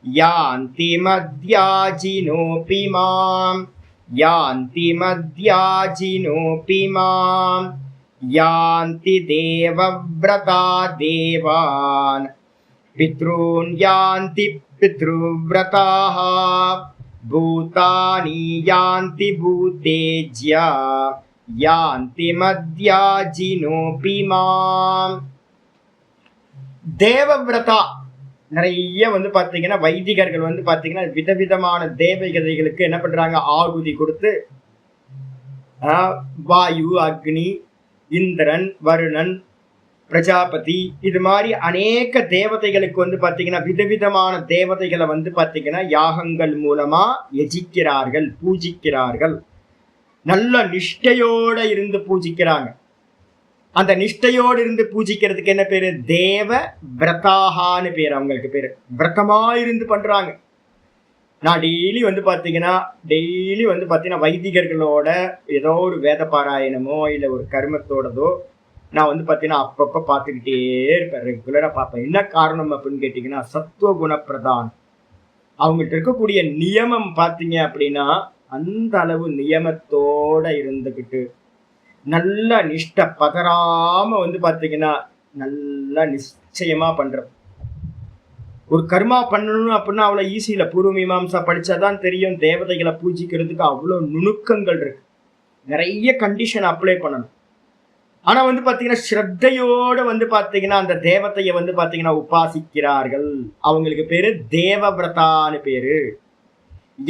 யாந்தி மத்யாஜினோபி மாம், யாந்தி மத்யாஜினோபி மாம், யாந்தி தேவவ்ரதா தேவான், பித்ரூன் யாந்தி பித்ருவ்ரதாஹ பூதானி யாந்தி பூதேஜ்யா யாந்தி மத்யாஜினோபி மாம். தேவவிரதா நிறைய வந்து பாத்தீங்கன்னா வைதிகர்கள் வந்து பாத்தீங்கன்னா விதவிதமான தேவதைகளுக்கு என்ன பண்றாங்க, ஆகுதி கொடுத்து வாயு, அக்னி, இந்திரன், வருணன், பிரஜாபதி, இது மாதிரி அநேக தேவதைகளுக்கு வந்து பாத்தீங்கன்னா விதவிதமான தேவதைகளை வந்து பாத்தீங்கன்னா யாகங்கள் மூலமா யஜிக்கிறார்கள், பூஜிக்கிறார்கள். நல்ல நிஷ்டையோட இருந்து பூஜிக்கிறாங்க. அந்த நிஷ்டையோடு இருந்து பூஜிக்கிறதுக்கு என்ன பேரு, தேவ விரதாகான்னு பேரு. அவங்களுக்கு பேரு விரதமா இருந்து பண்றாங்க. நான் டெய்லி வந்து பாத்தீங்கன்னா வைதிகர்களோட ஏதோ ஒரு வேத பாராயணமோ இல்ல ஒரு கர்மத்தோடதோ நான் வந்து பாத்தீங்கன்னா அப்பப்ப பார்த்துக்கிட்டே இருப்பேன், ரெகுலரா பார்ப்பேன். என்ன காரணம் அப்படின்னு கேட்டீங்கன்னா, சத்துவ குணப்பிரதான். அவங்கள்ட்ட இருக்கக்கூடிய நியமம் பார்த்தீங்க அப்படின்னா அந்த அளவு நியமத்தோட இருந்துக்கிட்டு நல்ல நிஷ்ட பதறாம வந்து பாத்தீங்கன்னா நல்லா நிச்சயமா பண்றது. ஒரு கர்மா பண்ணணும் அப்படின்னா அவ்வளவு ஈஸி இல்லை. பூர்வ மீமாம்சா படிச்சாதான் தெரியும். தேவதைகளை பூஜிக்கிறதுக்கு அவ்வளவு நுணுக்கங்கள் இருக்கு, நிறைய கண்டிஷன் அப்ளை பண்ணணும். ஆனா வந்து பாத்தீங்கன்னா ஸ்ரத்தையோட வந்து பாத்தீங்கன்னா அந்த தேவதையை வந்து பாத்தீங்கன்னா உபாசிக்கிறார்கள். அவங்களுக்கு பேரு தேவவிரதான்னு பேரு.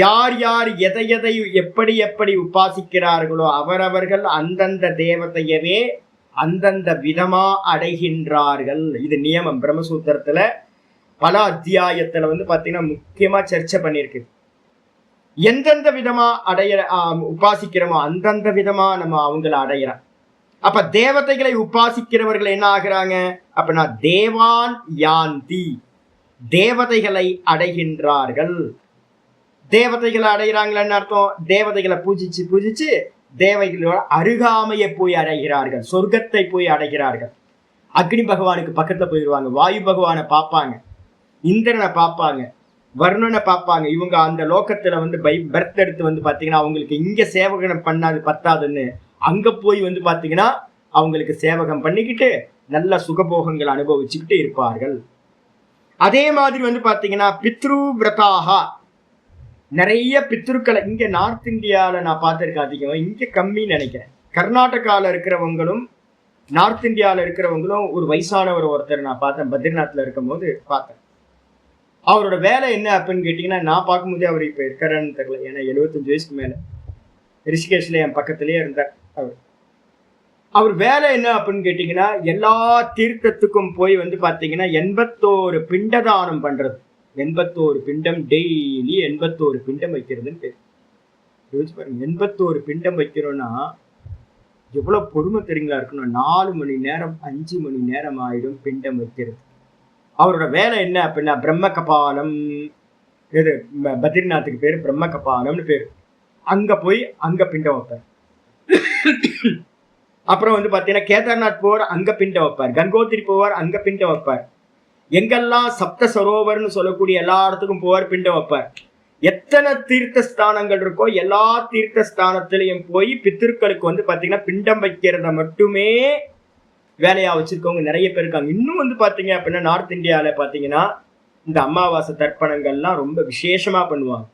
யார் யார் எதை எதை எப்படி எப்படி உபாசிக்கிறார்களோ அவரவர்கள் அந்தந்த தேவதையவே அந்தந்த விதமா அடைகின்றார்கள். இது நியமம். பிரம்மசூத்திரத்துல பல அத்தியாயத்துல வந்து பாத்தீங்கன்னா முக்கியமா சர்ச்சை பண்ணிருக்கு. எந்தெந்த விதமா உபாசிக்கிறோமோ அந்தந்த விதமா நம்ம அவங்கள அடையிறோம். அப்ப தேவதைகளை உபாசிக்கிறவர்கள் என்ன ஆகுறாங்க அப்படின்னா தேவான் யாந்தி, தேவதைகளை அடைகின்றார்கள். தேவதைகளை அடைகிறாங்கன்னு அர்த்தம், தேவதைகளை பூஜிச்சு பூஜிச்சு தேவதைகளோட அருகாமையை போய் அடைகிறார்கள், சொர்க்கத்தை போய் அடைகிறார்கள். அக்னி பகவானுக்கு பக்கத்துல போயிடுவாங்க, வாயு பகவானை பார்ப்பாங்க, இந்திரனை பார்ப்பாங்க, வருணனை பார்ப்பாங்க. இவங்க அந்த லோகத்துல வந்து பர்த் எடுத்து வந்து பாத்தீங்கன்னா அவங்களுக்கு இங்க சேவகம் பண்ணாது பத்தாதுன்னு அங்க போய் வந்து பாத்தீங்கன்னா அவங்களுக்கு சேவகம் பண்ணிக்கிட்டு நல்ல சுகபோகங்கள் அனுபவிச்சுக்கிட்டு இருப்பார்கள். அதே மாதிரி வந்து பாத்தீங்கன்னா பித்ரு விரதாகா, நிறைய பித்ருக்களை இங்க நார்த் இந்தியாவில நான் பார்த்திருக்கேன் அதிகம், இங்க கம்மின்னு நினைக்கிறேன். கர்நாடகாவில் இருக்கிறவங்களும் நார்த் இந்தியாவில் இருக்கிறவங்களும் ஒரு வயசானவர் ஒருத்தர் நான் பார்த்தேன், பத்ரிநாத்ல இருக்கும் போது பார்த்தேன். அவரோட வேலை என்ன அப்படின்னு கேட்டீங்கன்னா, நான் பார்க்கும்போதே அவர் இப்ப இருக்காருன்னு தெரியல, ஏன்னா 75 வயசுக்கு மேல ரிஷிகேஷ்ல என் பக்கத்திலேயே இருந்தார். அவர் வேலை என்ன அப்படின்னு கேட்டீங்கன்னா, எல்லா தீர்த்தத்துக்கும் போய் வந்து பாத்தீங்கன்னா 81 பிண்டதானம் பண்றது. 81 பிண்டம், டெய்லி 81 பிண்டம் வைக்கிறதுன்னு பேர். யோசிச்சு பாருங்க, 81 பிண்டம் வைக்கிறோம்னா எவ்வளவு பொறுமை தெரியுங்களா இருக்கணும். 4 மணி நேரம் 5 மணி நேரம் ஆயிடும் பிண்டம் வைக்கிறது. அவரோட வேலை என்ன அப்படின்னா பிரம்ம கபாலம். இது பத்ரிநாத்துக்கு பேரு பிரம்ம கபாலம்னு பேரு. அங்க போய் அங்க பிண்டம் வைப்பார். அப்புறம் வந்து பாத்தீங்கன்னா கேதார்நாத் போவார், அங்க பிண்டம் வைப்பார். கங்கோத்திரி போவார், அங்க பிண்டம் வைப்பார். எங்கெல்லாம் சப்த சரோவர்னு சொல்லக்கூடிய எல்லா இடத்துக்கும் போவார், பிண்டம் வைப்பார். எத்தனை தீர்த்த ஸ்தானங்கள் இருக்கோ எல்லா தீர்த்த ஸ்தானத்திலையும் போய் பித்திருக்களுக்கு வந்து பாத்தீங்கன்னா பிண்டம் வைக்கிறத மட்டுமே வேலையா வச்சிருக்கவங்க நிறைய பேர் இருக்காங்க. இன்னும் வந்து பாத்தீங்க அப்படின்னா நார்த் இந்தியாவில பாத்தீங்கன்னா இந்த அமாவாசை தர்ப்பணங்கள்லாம் ரொம்ப விசேஷமா பண்ணுவாங்க.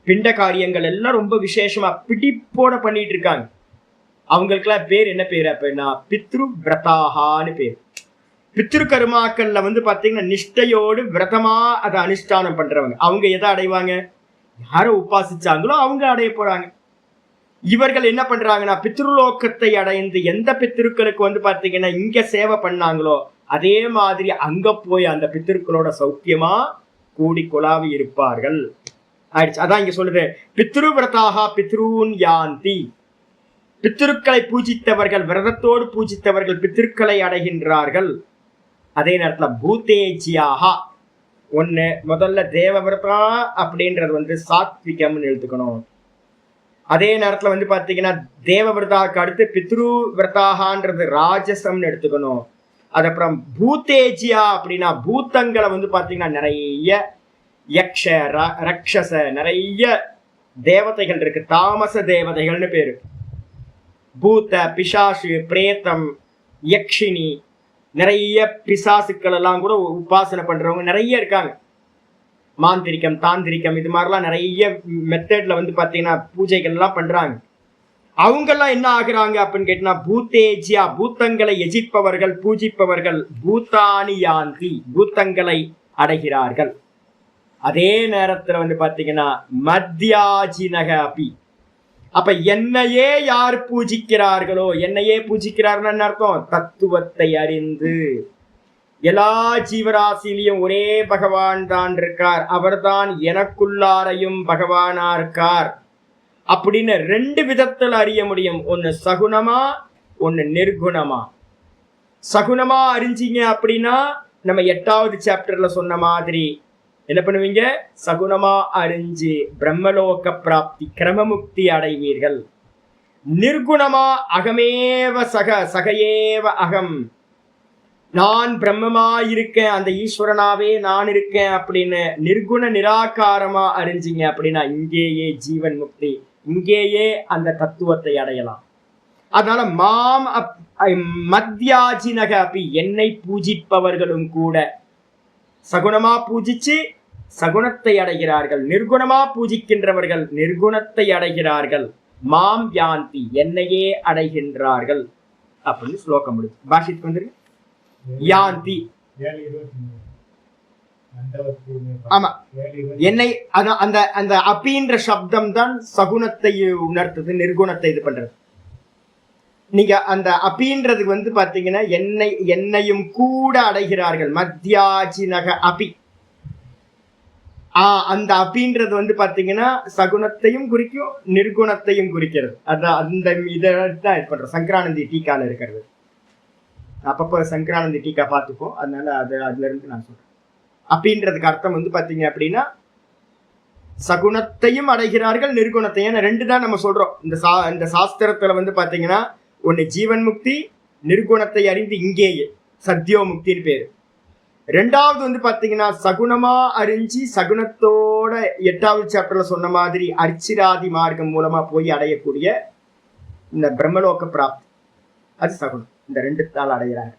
பிண்ட காரியங்கள் எல்லாம் ரொம்ப விசேஷமா பிடிப்போட பண்ணிட்டு இருக்காங்க. அவங்களுக்குலாம் பேர் என்ன பேரு அப்படின்னா பித்ரு விரதாகான்னு பேர். பித்ரு கர்மாக்கள்ல வந்து பாத்தீங்கன்னா நிஷ்டையோடு விரதமா அதை அனுஷ்டானம் பண்றவங்க. அவங்க எதை அடைவாங்க, யாரை உபாசிச்சாங்களோ அவங்க அடைய போறாங்க. இவர்கள் என்ன பண்றாங்கன்னா பித்ருலோகத்தை அடைந்து எந்த பித்திருக்களுக்கு வந்து பாத்தீங்கன்னா இங்க சேவை பண்ணாங்களோ அதே மாதிரி அங்க போய் அந்த பித்திருக்களோட சௌக்கியமா கூடி குழாவி இருப்பார்கள். ஆயிடுச்சு. அதான் இங்க சொல்லுது பித்ரு விரதாகா பித்ருன் யாந்தி. பித்திருக்களை பூஜித்தவர்கள், விரதத்தோடு பூஜித்தவர்கள் பித்திருக்களை அடைகின்றார்கள். அதே நேரத்துல பூதேஜியாகா ஒண்ணு, முதல்ல தேவவிரதா அப்படின்றது வந்து சாத்விகம்னு எழுத்துக்கணும். அதே நேரத்துல வந்து பாத்தீங்கன்னா தேவவிரதாக்கு அடுத்து பித்ரு விரதாகான்றது ராஜசம்னு எடுத்துக்கணும். அதுக்கப்புறம் பூதேஜியா அப்படின்னா பூத்தங்களை வந்து பாத்தீங்கன்னா நிறைய யக்ஷ ரக்ஷச நிறைய தேவதைகள் இருக்கு. தாமச தேவதைகள்னு பேரு. பூத்த, பிசாசு, பிரேத்தம், யக்ஷினி, நிறைய பிசாசுக்கள் எல்லாம் கூட உபாசனை பண்றவங்க நிறைய இருக்காங்க. மாந்திரிகம், தாந்திரிகம், இது மாதிரிலாம் நிறைய மெத்தட்ல வந்து பாத்தீங்கன்னா பூஜைகள் எல்லாம் பண்றாங்க. அவங்க எல்லாம் என்ன ஆகுறாங்க அப்படின்னு கேட்டா, பூத்தேஜியா, பூத்தங்களை எஜிப்பவர்கள், பூஜிப்பவர்கள், பூத்தானி யாந்தி, பூத்தங்களை அடைகிறார்கள். அதே நேரத்துல வந்து பாத்தீங்கன்னா மத்தியாஜினக அபி, அப்ப என்னையே யார் பூஜிக்கிறார்களோ, என்னையே பூஜிக்கிறார்கள் என்ன அர்த்தம்? தத்துவத்தை அறிந்து, எல்லா ஜீவராசிலையும் ஒரே பகவான் தான் இருக்கார், அவர்தான் எனக்குள்ளாரையும் பகவானா இருக்கார் அப்படின்னு ரெண்டு விதத்துல அறிய முடியும். ஒன்னு சகுனமா, ஒன்னு நிர்குணமா. சகுனமா அறிஞ்சிங்க அப்படின்னா நம்ம 8வது சாப்டர்ல சொன்ன மாதிரி என்ன பண்ணுவீங்க? சகுனமா அறிஞ்சு பிரம்மலோக பிராப்தி, கிரமமுக்தி அடைவீர்கள். நிர்குணமா அகமேவ சகையேவ அகம், நான் பிரம்மமா இருக்கேன், அந்த ஈஸ்வரனாவே நான் இருக்கேன் அப்படின்னு நிர்குண நிராகாரமா அறிஞ்சிங்க அப்படின்னா இங்கேயே ஜீவன் முக்தி, இங்கேயே அந்த தத்துவத்தை அடையலாம். அதனால மாம் மத்தியாஜினக அப்படி, என்னை பூஜிப்பவர்களும் கூட சகுனமா பூஜிச்சு சகுனத்தை அடைகிறார்கள், நிர்குணமா பூஜிக்கின்றவர்கள் நிர்குணத்தை அடைகிறார்கள். மாம் யாந்தி, என்னையே அடைகின்றார்கள் அப்படின்னு ஸ்லோகம் முடிச்சு. பாஷித் வந்துருக்கு. யாந்தி, ஆமா, என்னை அந்த அந்த அப்பின்ற சப்தம் தான் சகுனத்தை உணர்த்தது, நிர்குணத்தை இது பண்றது. நீங்க அந்த அப்பின்றதுக்கு வந்து பாத்தீங்கன்னா என்னையும் கூட அடைகிறார்கள். மத்தியாஜினக அபி, அந்த அப்பின்றது வந்து பாத்தீங்கன்னா சகுனத்தையும் குறிக்கும், நிர்குணத்தையும் குறிக்கிறது. அதான் அந்த இதான் இது பண்ற சங்கரானந்தி டீக்கால இருக்கிறது. அப்பப்போ சங்கரானந்தி டீக்கா பார்த்துப்போம், அதனால அதுல இருந்து நான் சொல்றேன். அப்படின்றதுக்கு அர்த்தம் வந்து பாத்தீங்க அப்படின்னா சகுனத்தையும் அடைகிறார்கள், நிர்குணத்தையும். ரெண்டு தான் நம்ம சொல்றோம் இந்த சாஸ்திரத்துல வந்து பாத்தீங்கன்னா. ஒன்னு ஜீவன் முக்தி, நிர்குணத்தை அறிந்து இங்கேயே சத்யோ முக்தின்னு பேரு. ரெண்டாவது வந்து பாத்தீங்கன்னா சகுனமா அறிஞ்சு சகுனத்தோட 8வது சாப்டர்ல சொன்ன மாதிரி அர்ச்சிராதி மார்க்கம் மூலமா போய் அடையக்கூடிய இந்த பிரம்மலோக பிராப்தி, அது சகுனம். இந்த 2 நாள் அடைகிறாங்க.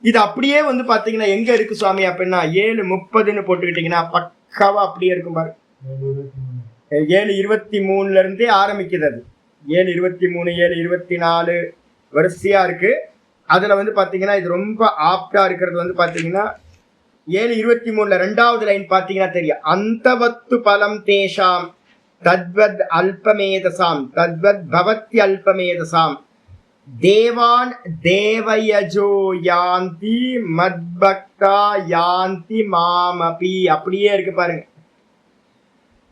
இது அப்படியே வந்து பாத்தீங்கன்னா எங்க இருக்கு சுவாமி அப்படின்னா 7:30 போட்டுக்கிட்டீங்கன்னா பக்காவா அப்படியே இருக்கும் பாரு. 7:23 இருந்தே ஆரம்பிக்குது. அது 7:23, 7:24 வரிசையா இருக்கு. அதுல வந்து பாத்தீங்கன்னா இது ரொம்ப ஆப்டா இருக்கிறது வந்து பாத்தீங்கன்னா 7:23 2வது லைன் பாத்தீங்கன்னா தெரியும். அந்தவத்து பலம் தேஷாம் தத்வத் அல்பமேதசாம் தத்வத் பவத்தி அல்பமேதசாம் தேவான் தேவயஜோ யாந்தி மத்பக்தா யாந்தி மாமபி. அப்படியே இருக்கு பாருங்க.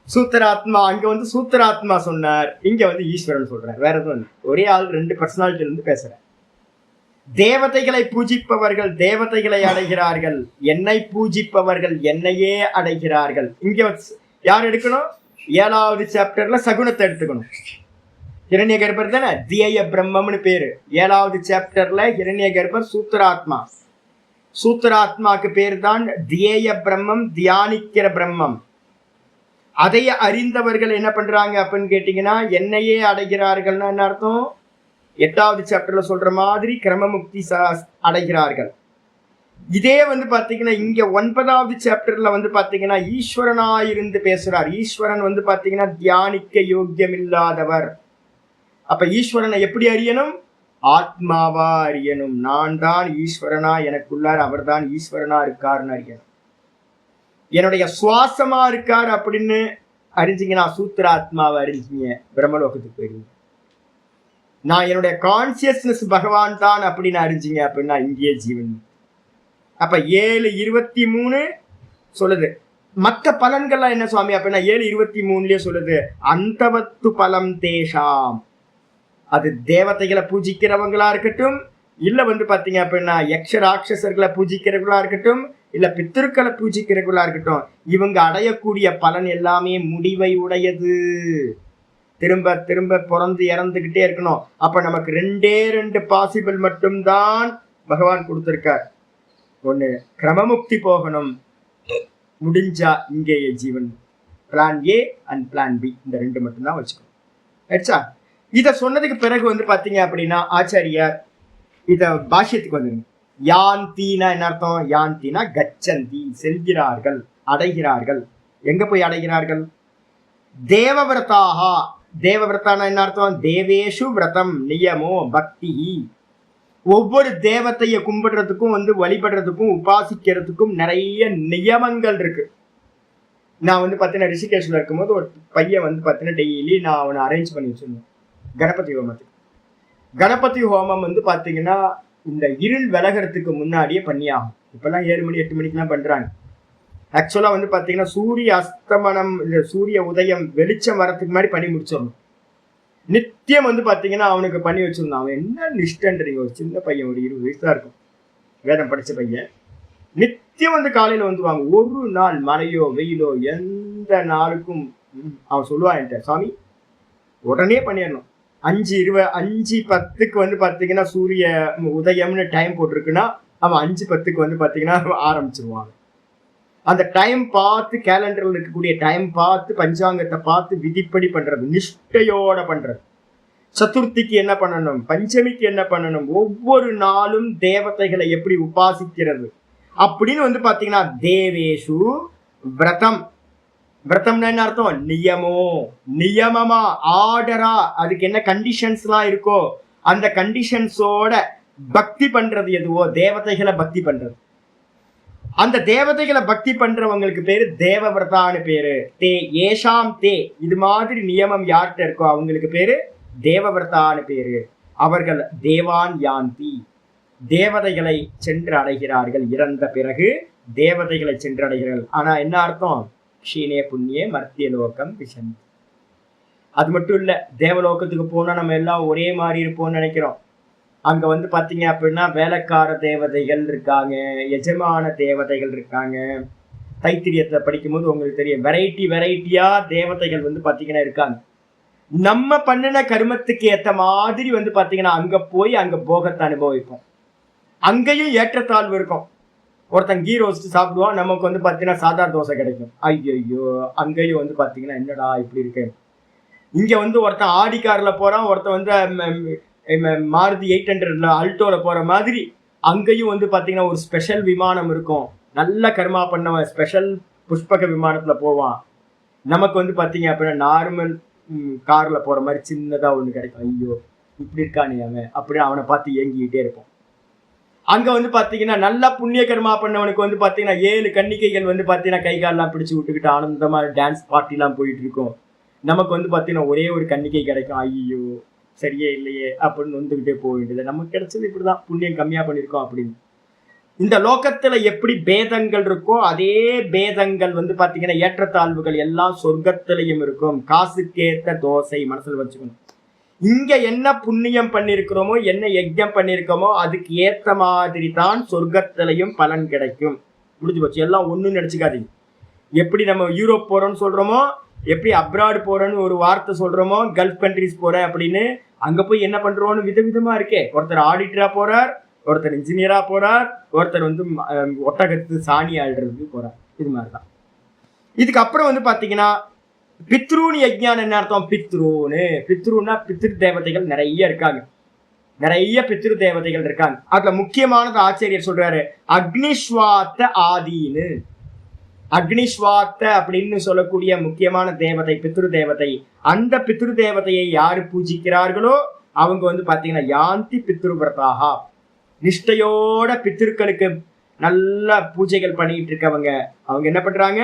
சூத்திராத்மா அங்க வந்து சூத்திராத்மா சொன்னார், இங்க வந்து ஈஸ்வரன் சொல்றார். வேற எதுவும் ஒரே ஆள் 2 பர்சனாலிட்டி இருந்து பேசுறேன். தேவதைகளை பூஜிப்பவர்கள் தேவதைகளை அடைகிறார்கள், என்னை பூஜிப்பவர்கள் என்னையே அடைகிறார்கள். இங்க யார் எடுக்கணும்? 7வது சாப்டர்ல சகுனத்தை எடுத்துக்கணும். ஹிரண்ய கர்ப்பர் தானே தியேய பிரம்மம்னு பேரு. 7வது சாப்டர்ல ஹிரண்ய கர்ப்பர் சூத்திராத்மா. சூத்திராத்மாக்கு பேர் தான் தியேய பிரம்மம், தியானிக்கிற பிரம்மம். அதை அறிந்தவர்கள் என்ன பண்றாங்க அப்படின்னு கேட்டீங்கன்னா என்னையே அடைகிறார்கள்னா என்ன அர்த்தம்? 8வது சாப்டர்ல சொல்ற மாதிரி கிரமமுக்தி அடைகிறார்கள். இதே வந்து பாத்தீங்கன்னா இங்க 9வது சாப்டர்ல வந்து பாத்தீங்கன்னா ஈஸ்வரனா இருந்து பேசுறார். ஈஸ்வரன் வந்து பாத்தீங்கன்னா தியானிக்க யோக்கியம் இல்லாதவர். அப்ப ஈஸ்வரனை எப்படி அறியணும்? ஆத்மாவா அறியணும். நான் தான் ஈஸ்வரனா, எனக்குள்ளார் அவர் தான் ஈஸ்வரனா இருக்காருன்னு அறியணும். என்னுடைய சுவாசமா இருக்கார் அப்படின்னு அறிஞ்சிங்கன்னா சூத்திராத்மாவை அறிஞ்சிங்க, பிரம்மலோகத்துக்கு போயிருங்க. நான் என்னுடைய கான்சியஸ்னஸ் பகவான் தான் அப்படின்னு அறிஞ்சிங்க அப்படின்னா இங்கேயே ஜீவன். அப்ப 7:23 சொல்லுது. மற்ற பலன்கள்லாம் என்ன சுவாமி அப்படின்னா 7:23 சொல்லுது அந்தவத்து பலம் தேஷாம். அது தேவதைகளை பூஜிக்கிறவங்களா இருக்கட்டும், இல்ல வந்து பாத்தீங்க அப்படின்னா யக்ஷ ராட்சசர்களை பூஜிக்கிறவங்களா இருக்கட்டும், இல்ல பித்திருக்களை பூஜிக்கிறவங்களா இருக்கட்டும், இவங்க அடையக்கூடிய பலன் எல்லாமே முடிவை உடையது. திரும்ப திரும்ப பிறந்து இறந்துகிட்டே இருக்கணும். அப்ப நமக்கு 2 பாசிபிள் மட்டும்தான் பகவான் கொடுத்திருக்கார். ஒண்ணு கிரமமுக்தி போகணும், முடிஞ்சா இங்கேயே ஜீவன். Plan A and plan B, இந்த 2 மட்டும்தான் வச்சுக்கணும். ஆயிடுச்சா? இத சொன்னதுக்கு பிறகு வந்து பாத்தீங்க அப்படின்னா ஆச்சாரியார் இத பாஷ்யத்துக்கு வந்துருங்க. யாந்தினா என்ன அர்த்தம்? யாந்தினா கச்சந்தி, செல்கிறார்கள், அடைகிறார்கள். எங்க போய் அடைகிறார்கள்? தேவவிரதாகா. தேவவிரதானா என்ன அர்த்தம்? தேவேஷு விரதம் நியமோ பக்தி. ஒவ்வொரு தேவத்தைய கும்பிடுறதுக்கும் வழிபடுறதுக்கும் உபாசிக்கிறதுக்கும் நிறைய நியமங்கள் இருக்கு. நான் பார்த்தீங்கன்னா ரிஷிகேஷ்ல இருக்கும்போது ஒரு பையன் பார்த்தீங்கன்னா டெய்லி நான் அவனை அரேஞ்ச் பண்ணி வச்சிருந்தேன் கணபதி ஹோமத்துக்கு. கணபதி ஹோமம் பார்த்தீங்கன்னா இந்த இருள் விலகிறதுக்கு முன்னாடியே பண்ணியாகும். இப்பெல்லாம் 7 மணி 8 மணிக்கெல்லாம் பண்றாங்க. ஆக்சுவலா பார்த்தீங்கன்னா சூரிய அஸ்தமனம் இல்லை சூரிய உதயம் வெளிச்சம் வரத்துக்கு மாதிரி பண்ணி முடிச்சிடணும். நித்தியம் பார்த்தீங்கன்னா அவனுக்கு பண்ணி வச்சிருந்தான். அவன் என்ன நிஷ்டன்றீங்க, ஒரு சின்ன பையன், ஒரு 20 வயசு தான் இருக்கும், வேதம் படிச்ச பையன். நித்தியம் காலையில வந்துருவாங்க. ஒரு நாள் மழையோ வெயிலோ எந்த நாளுக்கும் அவன் சொல்லுவான் என்கிட்ட, சாமி உடனே பண்ணிடணும். 5:20 5:10 பார்த்தீங்கன்னா சூரிய உதயம்னு டைம் போட்டிருக்குன்னா அவன் 5:10 பார்த்தீங்கன்னா ஆரம்பிச்சிருவாங்க. அந்த டைம் பார்த்து, கேலண்டர்ல இருக்கக்கூடிய டைம் பார்த்து, பஞ்சாங்கத்தை பார்த்து விதிப்படி பண்றது, நிஷ்டையோட பண்றது. சதுர்த்திக்கு என்ன பண்ணணும், பஞ்சமிக்கு என்ன பண்ணணும், ஒவ்வொரு நாளும் தேவதைகளை எப்படி உபாசிக்கிறது அப்படின்னு பார்த்தீங்கன்னா தேவேஷு விரதம். விரதம்னா என்ன அர்த்தம்? நியமோ, நியமமா, ஆர்டரா, அதுக்கு என்ன கண்டிஷன்ஸ்லாம் இருக்கோ அந்த கண்டிஷன்ஸோட பக்தி பண்றது. எதுவோ தேவதைகளை பக்தி பண்றது. அந்த தேவதைகளை பக்தி பண்றவங்களுக்கு பேரு தேவவிரதான்னு பேரு. தே ஏஷாம் தே, இது மாதிரி நியமம் யார்கிட்ட இருக்கோ அவங்களுக்கு பேரு தேவவிரதான்னு பேரு. அவர்கள் தேவான் யாந்தி, தேவதைகளை சென்று அடைகிறார்கள். இறந்த பிறகு தேவதைகளை சென்று அடைகிறார்கள். ஆனா என்ன அர்த்தம்? க்ஷீணே புண்ணியே மர்த்திய லோகம் விஷந்தி. அது மட்டும் இல்ல, தேவலோகத்துக்கு போனா நம்ம எல்லாம் ஒரே மாதிரி இருப்போம்னு நினைக்கிறோம். அங்க பாத்தீங்க அப்படின்னா வேலைக்கார தேவதைகள் இருக்காங்க, எஜமான தேவதைகள் இருக்காங்க. தைத்திரியத்துல படிக்கும்போது உங்களுக்கு தெரியும், வெரைட்டியா தேவதைகள் பாத்தீங்கன்னா இருக்காங்க. நம்ம பண்ணின கர்மத்துக்கு ஏத்த மாதிரி பாத்தீங்கன்னா அங்க போய் அங்க போகத்தை அனுபவிப்போம். அங்கேயும் ஏற்றத்தாழ்வு இருக்கும். ஒருத்தன் கீ ரோஸ்ட் சாப்பிடுவான், நமக்கு பாத்தீங்கன்னா சாதா தோசை கிடைக்கும். ஐயோ, அங்கேயும் பாத்தீங்கன்னா என்னடா இப்படி இருக்கு. இங்க ஒருத்தன் ஆடி கார்ல போறான், ஒருத்தன் மாருதி 800 அல்டோல போற மாதிரி அங்கேயும் பாத்தீங்கன்னா ஒரு ஸ்பெஷல் விமானம் இருக்கும். நல்ல கர்மா பண்ணவன் ஸ்பெஷல் புஷ்பக விமானத்துல போவான். நமக்கு பாத்தீங்க அப்படின்னா நார்மல் கார்ல போற மாதிரி சின்னதா ஒண்ணு கிடைக்கும். ஐயோ இப்படி இருக்கானே அவன், அப்படி அவனை பார்த்து ஏங்கிக்கிட்டே இருப்போம். அங்க பாத்தீங்கன்னா நல்லா புண்ணிய கர்மா பண்ணவனுக்கு பாத்தீங்கன்னா 7 கன்னிகைகள் பாத்தீங்கன்னா கை காலெல்லாம் பிடிச்சு விட்டுக்கிட்டு ஆனந்தமா டான்ஸ் பார்ட்டி எல்லாம் போயிட்டு இருக்கும். நமக்கு பாத்தீங்கன்னா ஒரே ஒரு கன்னிகை கிடைக்கும். ஐயோ சரியே இல்லையே அப்படின்னு வந்துகிட்டே போக வேண்டியது. நமக்கு கிடைச்சது இப்படிதான், புண்ணியம் கம்மியா பண்ணிருக்கோம் அப்படின்னு. இந்த லோகத்துல எப்படி பேதங்கள் இருக்கோ அதே பேதங்கள் பாத்தீங்கன்னா ஏற்றத்தாழ்வுகள் எல்லாம் சொர்க்கத்திலையும் இருக்கும். காசுக்கேத்த தோசை மனசுல வச்சுக்கணும். இங்க என்ன புண்ணியம் பண்ணிருக்கிறோமோ, என்ன யஜ்ஞம் பண்ணிருக்கோமோ அதுக்கு ஏத்த மாதிரி தான் சொர்க்கத்திலையும் பலன் கிடைக்கும். முடிஞ்சு போச்சு. எல்லாம் ஒண்ணுன்னு நினைச்சுக்காதீங்க. எப்படி நம்ம யூரோப் போறோம்னு சொல்றோமோ, எப்படி அப்ராட் போறோன்னு ஒரு வார்த்தை சொல்றோமோ, கல்ஃப் கண்ட்ரிஸ் போறேன் அப்படின்னு, அங்க போய் என்ன பண்றோம்னு விதவிதமா இருக்கே. ஒருத்தர் ஆடிட்டரா போறார், ஒருத்தர் இன்ஜினியரா போறார், ஒருத்தர் ஒட்டகத்து சாணி ஆடுறதுக்கு போறார். இது மாதிரிதான். இதுக்கு அப்புறம் பாத்தீங்கன்னா பித்ருன்னு யஜ்ஞான் என்ன அர்த்தம்? பித்ருன்னா பித்ரு தேவதைகள் நிறைய இருக்காங்க. நிறைய பித்ரு தேவதைகள் இருக்காங்க. அதுல முக்கியமானது ஆச்சரியர் சொல்றாரு, அக்னிஸ்வாத்த ஆதீன்னு. அக்னிஸ்வாத்த அப்படின்னு சொல்லக்கூடிய முக்கியமான தேவதை பித்ரு தேவதை. அந்த பித்ரு தேவதையை யாரு பூஜிக்கிறார்களோ அவங்க பாத்தீங்கன்னா யாந்தி பித்ரு விரதாகா. நிஷ்டையோட பித்திருக்களுக்கு நல்ல பூஜைகள் பண்ணிட்டு இருக்கவங்க அவங்க என்ன பண்றாங்க?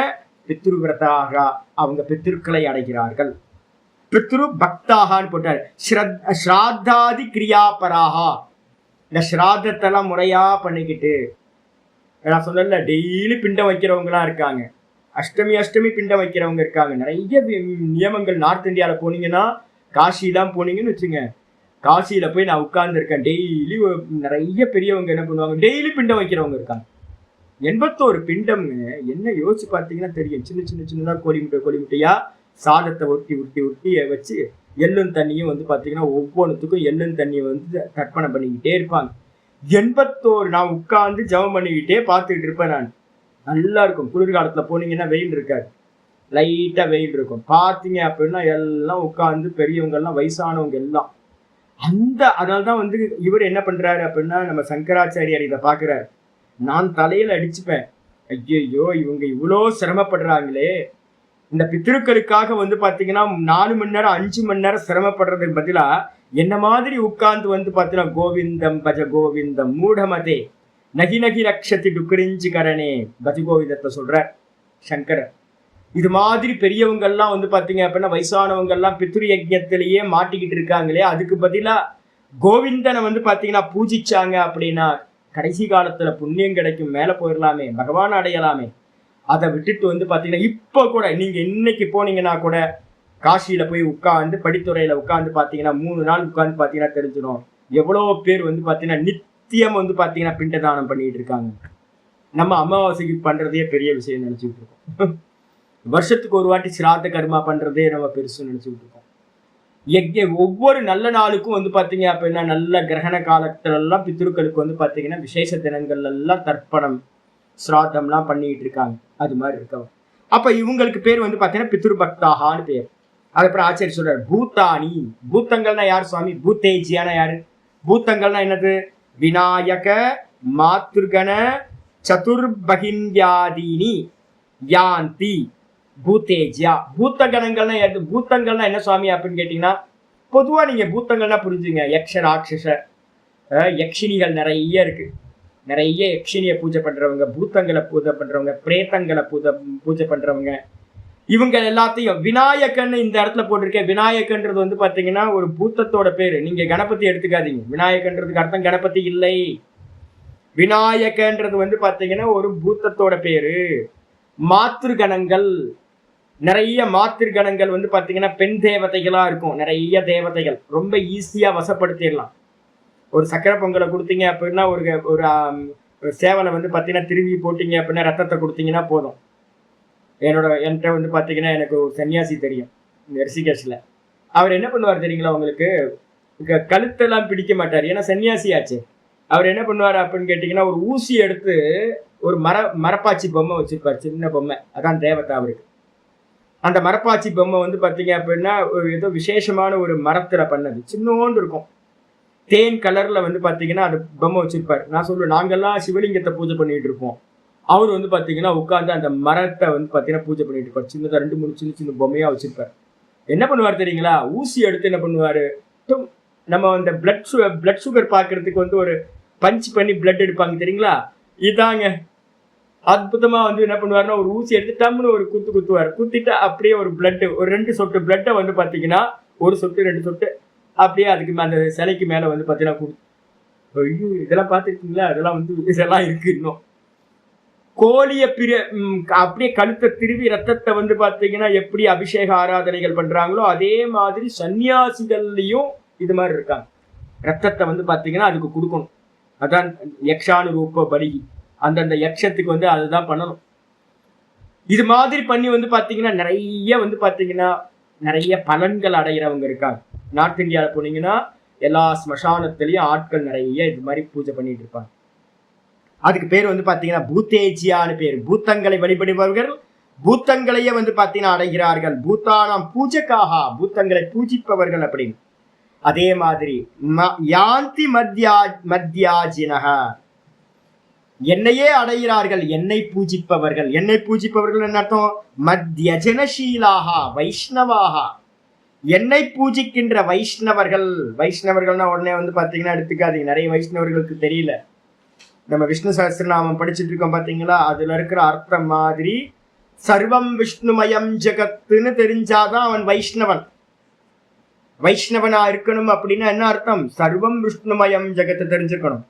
பித்ரு விரதாக, அவங்க பித்திருக்களை அடைகிறார்கள். பித்ரு பக்தாகான்னு போட்டாரு. ஸ்ராத்தாதி கிரியாபராகா, இந்த ஸ்ராத்தத்தெல்லாம் முறையா பண்ணிக்கிட்டு, நான் சொன்னல டெய்லி பிண்டம் வைக்கிறவங்கலாம் இருக்காங்க. அஷ்டமி பிண்டம் வைக்கிறவங்க இருக்காங்க. நிறைய நியமங்கள். நார்த் இந்தியாவில் போனீங்கன்னா, காசிலாம் போனீங்கன்னு வச்சுங்க, காசியில போய் நான் உட்கார்ந்து இருக்கேன். டெய்லி நிறைய பெரியவங்க என்ன பண்ணுவாங்க, டெய்லி பிண்டம் வைக்கிறவங்க இருக்காங்க. 81 பிண்டம். என்ன யோசிச்சு பார்த்தீங்கன்னா தெரியும். சின்னதா கோழி முட்டையா சாதத்தை உருட்டி வச்சு எள்ளும் தண்ணியும் பாத்தீங்கன்னா ஒவ்வொன்றுத்துக்கும் எள்ளும் தண்ணியை தர்ப்பணம் பண்ணிக்கிட்டே இருப்பாங்க. 81 நான் உட்கார்ந்து ஜபம் பண்ணிக்கிட்டே பார்த்துக்கிட்டு இருப்பேன். நான் நல்லா இருக்கும். குளிர்காலத்துல போனீங்கன்னா வெயில் இருக்காது, லைட்டா வெயில் இருக்கும். பார்த்தீங்க அப்படின்னா எல்லாம் உட்கார்ந்து பெரியவங்க எல்லாம், வயசானவங்க எல்லாம் அதனால்தான் வந்து இவர் என்ன பண்றாரு அப்படின்னா, நம்ம சங்கராச்சாரியார் இதை பாக்குறாரு. நான் தலையில அடிச்சுப்பேன். ஐயோ இவங்க இவ்வளோ சிரமப்படுறாங்களே, இந்த பித்ருக்களுக்காக வந்து பாத்தீங்கன்னா 4 மணி நேரம் 5 மணி நேரம் சிரமப்படுறதுக்கு பதிலா என்ன மாதிரி உட்கார்ந்து வந்து பாத்தீங்கன்னா கோவிந்தம் பஜ கோவிந்தம் மூடமதே நகி நகி ரக்ஷதி டுக்குரிஞ்சு கரணே பஜ கோவிந்தத்தை சொல்ற சங்கரர். இது மாதிரி பெரியவங்கள்லாம் வந்து பாத்தீங்க அப்படின்னா வயசானவங்கள்லாம் பித்ரு யஜ்ஞத்திலேயே மாட்டிக்கிட்டு இருக்காங்களே, அதுக்கு பதிலா கோவிந்தனை வந்து பாத்தீங்கன்னா பூஜிச்சாங்க அப்படின்னா கடைசி காலத்துல புண்ணியம் கிடைக்கும், மேல போயிடலாமே, பகவான் அடையலாமே. அதை விட்டுட்டு வந்து பாத்தீங்கன்னா இப்போ கூட நீங்க இன்னைக்கு போனீங்கன்னா கூட காசியில போய் உட்காந்து படித்துறையில உட்காந்து பாத்தீங்கன்னா 3 நாள் உட்காந்து பாத்தீங்கன்னா தெரிஞ்சிடும் எவ்வளவு பேர் வந்து பாத்தீங்கன்னா நித்தியம் வந்து பாத்தீங்கன்னா பிண்டதானம் பண்ணிட்டு இருக்காங்க. நம்ம அமாவாசைக்கு பண்றதே பெரிய விஷயம் நினைச்சுட்டு இருக்கோம். வருஷத்துக்கு ஒரு வாட்டி சிராத்த கர்மா பண்றதே நம்ம பெருசு நினைச்சுட்டு இருக்கோம். ஒவ்வொரு நல்ல நாளுக்கும் வந்து பாத்தீங்க அப்படின்னா நல்ல கிரகண காலத்துல எல்லாம் பித்ருக்களுக்கு வந்து பாத்தீங்கன்னா விசேஷ தினங்கள்ல எல்லாம் தர்ப்பணம் சிராத்தம்லாம் பண்ணிட்டு இருக்காங்க. அது மாதிரி இருக்கவங்க அப்ப இவங்களுக்கு பேர் வந்து பாத்தீங்கன்னா பித்ரு பக்தாகான்னு பேர். அதுக்கப்புறம் ஆச்சாரிய சொல்றாரு பூத்தானி. பூத்தங்கள்னா யார் சுவாமி? பூத்தேஜியான யாரு? பூத்தங்கள்னா என்னது? விநாயக மாத்ருகண சதுர்பகின்யாதீனி யாந்தி பூத்தேஜியா. பூத்த கணங்கள்னா பூத்தங்கள்னா என்ன சுவாமி அப்படின்னு கேட்டீங்கன்னா, பொதுவா நீங்க பூத்தங்கள்னா புரிஞ்சுங்க, யக்ஷ ராட்சச யக்ஷினிகள் நிறைய இருக்கு. நிறைய யக்ஷினியை பூஜை பண்றவங்க, பூத்தங்களை பூஜை பண்றவங்க, பிரேத்தங்களை பூஜை பண்றவங்க, இவங்க எல்லாத்தையும் விநாயகன் இந்த இடத்துல போட்டிருக்கேன். விநாயகன்றது வந்து பாத்தீங்கன்னா ஒரு பூத்தத்தோட பேரு. நீங்க கணபதி எடுத்துக்காதீங்க. விநாயகன்றதுக்கு அர்த்தம் கணபதி இல்லை. விநாயகன்றது வந்து பாத்தீங்கன்னா ஒரு பூத்தத்தோட பேரு. மாத்திருகணங்கள், நிறைய மாத்திருகணங்கள் வந்து பாத்தீங்கன்னா பெண் தேவதைகளா இருக்கும். நிறைய தேவதைகள் ரொம்ப ஈஸியா வசப்படுத்திடலாம். ஒரு சக்கரை பொங்கலை கொடுத்தீங்க அப்படின்னா ஒரு சேவலை வந்து பாத்தீங்கன்னா திரும்பி போட்டீங்க அப்படின்னா ரத்தத்தை கொடுத்தீங்கன்னா போதும். என்கிட்ட வந்து பாத்தீங்கன்னா எனக்கு ஒரு சன்னியாசி தெரியும் ரிஷிகேஷ்ல. அவர் என்ன பண்ணுவார் தெரியுங்களா உங்களுக்கு? கழுத்தெல்லாம் பிடிக்க மாட்டார், ஏன்னா சன்னியாசி ஆச்சு. அவர் என்ன பண்ணுவார் அப்படின்னு கேட்டீங்கன்னா, ஒரு ஊசி எடுத்து ஒரு மரப்பாச்சி பொம்மை வச்சிருப்பார், சின்ன பொம்மை. அதான் தேவதை அவருக்கு. அந்த மரப்பாச்சி பொம்மை வந்து பாத்தீங்க அப்படின்னா ஒரு ஏதோ விசேஷமான ஒரு மரத்துல பண்ணது, சின்னோண்டு இருக்கும். தேன் கலர்ல வந்து பாத்தீங்கன்னா அது பொம்மை வச்சிருப்பாரு. நான் சொல்லுவேன், நாங்கெல்லாம் சிவலிங்கத்தை பூஜை பண்ணிட்டு இருப்போம். அவர் வந்து பாத்தீங்கன்னா உட்காந்து அந்த மரத்தை வந்து பாத்தீங்கன்னா பூஜை பண்ணிட்டு இருப்பார். சின்னதா 2-3 சின்ன சின்ன பொம்மையா வச்சிருப்பார். என்ன பண்ணுவார் தெரியுங்களா? ஊசி எடுத்து என்ன பண்ணுவாரு, நம்ம அந்த பிளட் சுகர் பாக்குறதுக்கு வந்து ஒரு பஞ்ச் பண்ணி பிளட் எடுப்பாங்க தெரியுங்களா? இதாங்க அற்புதமா வந்து என்ன பண்ணுவாருன்னா ஒரு ஊசி எடுத்து டம்னு ஒரு குத்துவார். குத்திட்டு அப்படியே ஒரு பிளட், ஒரு 2 சொட்டு பிளட்டை வந்து பாத்தீங்கன்னா 1 சொட்டு 2 சொட்டு அப்படியே அதுக்கு அந்த சிலைக்கு மேல வந்து பாத்தீங்கன்னா ஐயோ இதெல்லாம் பாத்துருக்கீங்களா? அதெல்லாம் வந்து இதெல்லாம் இருக்கு. இன்னும் கோழிய அப்படியே கழுத்தை திருவி ரத்தத்தை வந்து பாத்தீங்கன்னா எப்படி அபிஷேக ஆராதனைகள் பண்றாங்களோ அதே மாதிரி சன்னியாசிகள்லயும் இது மாதிரி இருக்காங்க. ரத்தத்தை வந்து பாத்தீங்கன்னா அதுக்கு கொடுக்கணும். அதான் யக்ஷானுரூப பலி. அந்தந்த யக்ஷத்துக்கு வந்து அதுதான் பண்ணணும். இது மாதிரி பண்ணி வந்து பாத்தீங்கன்னா நிறைய வந்து பாத்தீங்கன்னா நிறைய பலன்கள் அடைகிறவங்க இருக்காங்க. நார்த் இந்தியாவில போனீங்கன்னா எல்லா ஸ்மசானத்திலையும் ஆட்கள் நிறைய இது மாதிரி பூஜை பண்ணிட்டு இருப்பாங்க. அதுக்கு பேர் வந்து பாத்தீங்கன்னா பூத்தேஜியான்னு பேர். பூத்தங்களை வழிபடுபவர்கள் பூத்தங்களையே வந்து பாத்தீங்கன்னா அடைகிறார்கள். பூத்தானாம் பூஜைக்காக, பூத்தங்களை பூஜிப்பவர்கள் அப்படின்னு. அதே மாதிரி யாந்தி மத்யாஜினக, என்னையே அடைகிறார்கள், என்னை பூஜிப்பவர்கள். என்னை பூஜிப்பவர்கள் என்ன அர்த்தம்? மத்யஜனசீலாக வைஷ்ணவாக, என்னை பூஜிக்கின்ற வைஷ்ணவர்கள். வைஷ்ணவர்கள்னா உடனே வந்து பாத்தீங்கன்னா எடுத்துக்காதீங்க, நிறைய வைஷ்ணவர்களுக்கு தெரியல. நம்ம விஷ்ணு சஹஸ்ரநாமம் படிச்சுட்டு இருக்கோம் பாத்தீங்களா? அதுல இருக்கிற அர்த்தம் மாதிரி சர்வம் விஷ்ணுமயம் ஜெகத்துன்னு தெரிஞ்சாதான் அவன் வைஷ்ணவன். வைஷ்ணவனா இருக்கணும் அப்படின்னா என்ன அர்த்தம்? சர்வம் விஷ்ணுமயம் ஜெகத்தை தெரிஞ்சுக்கணும்.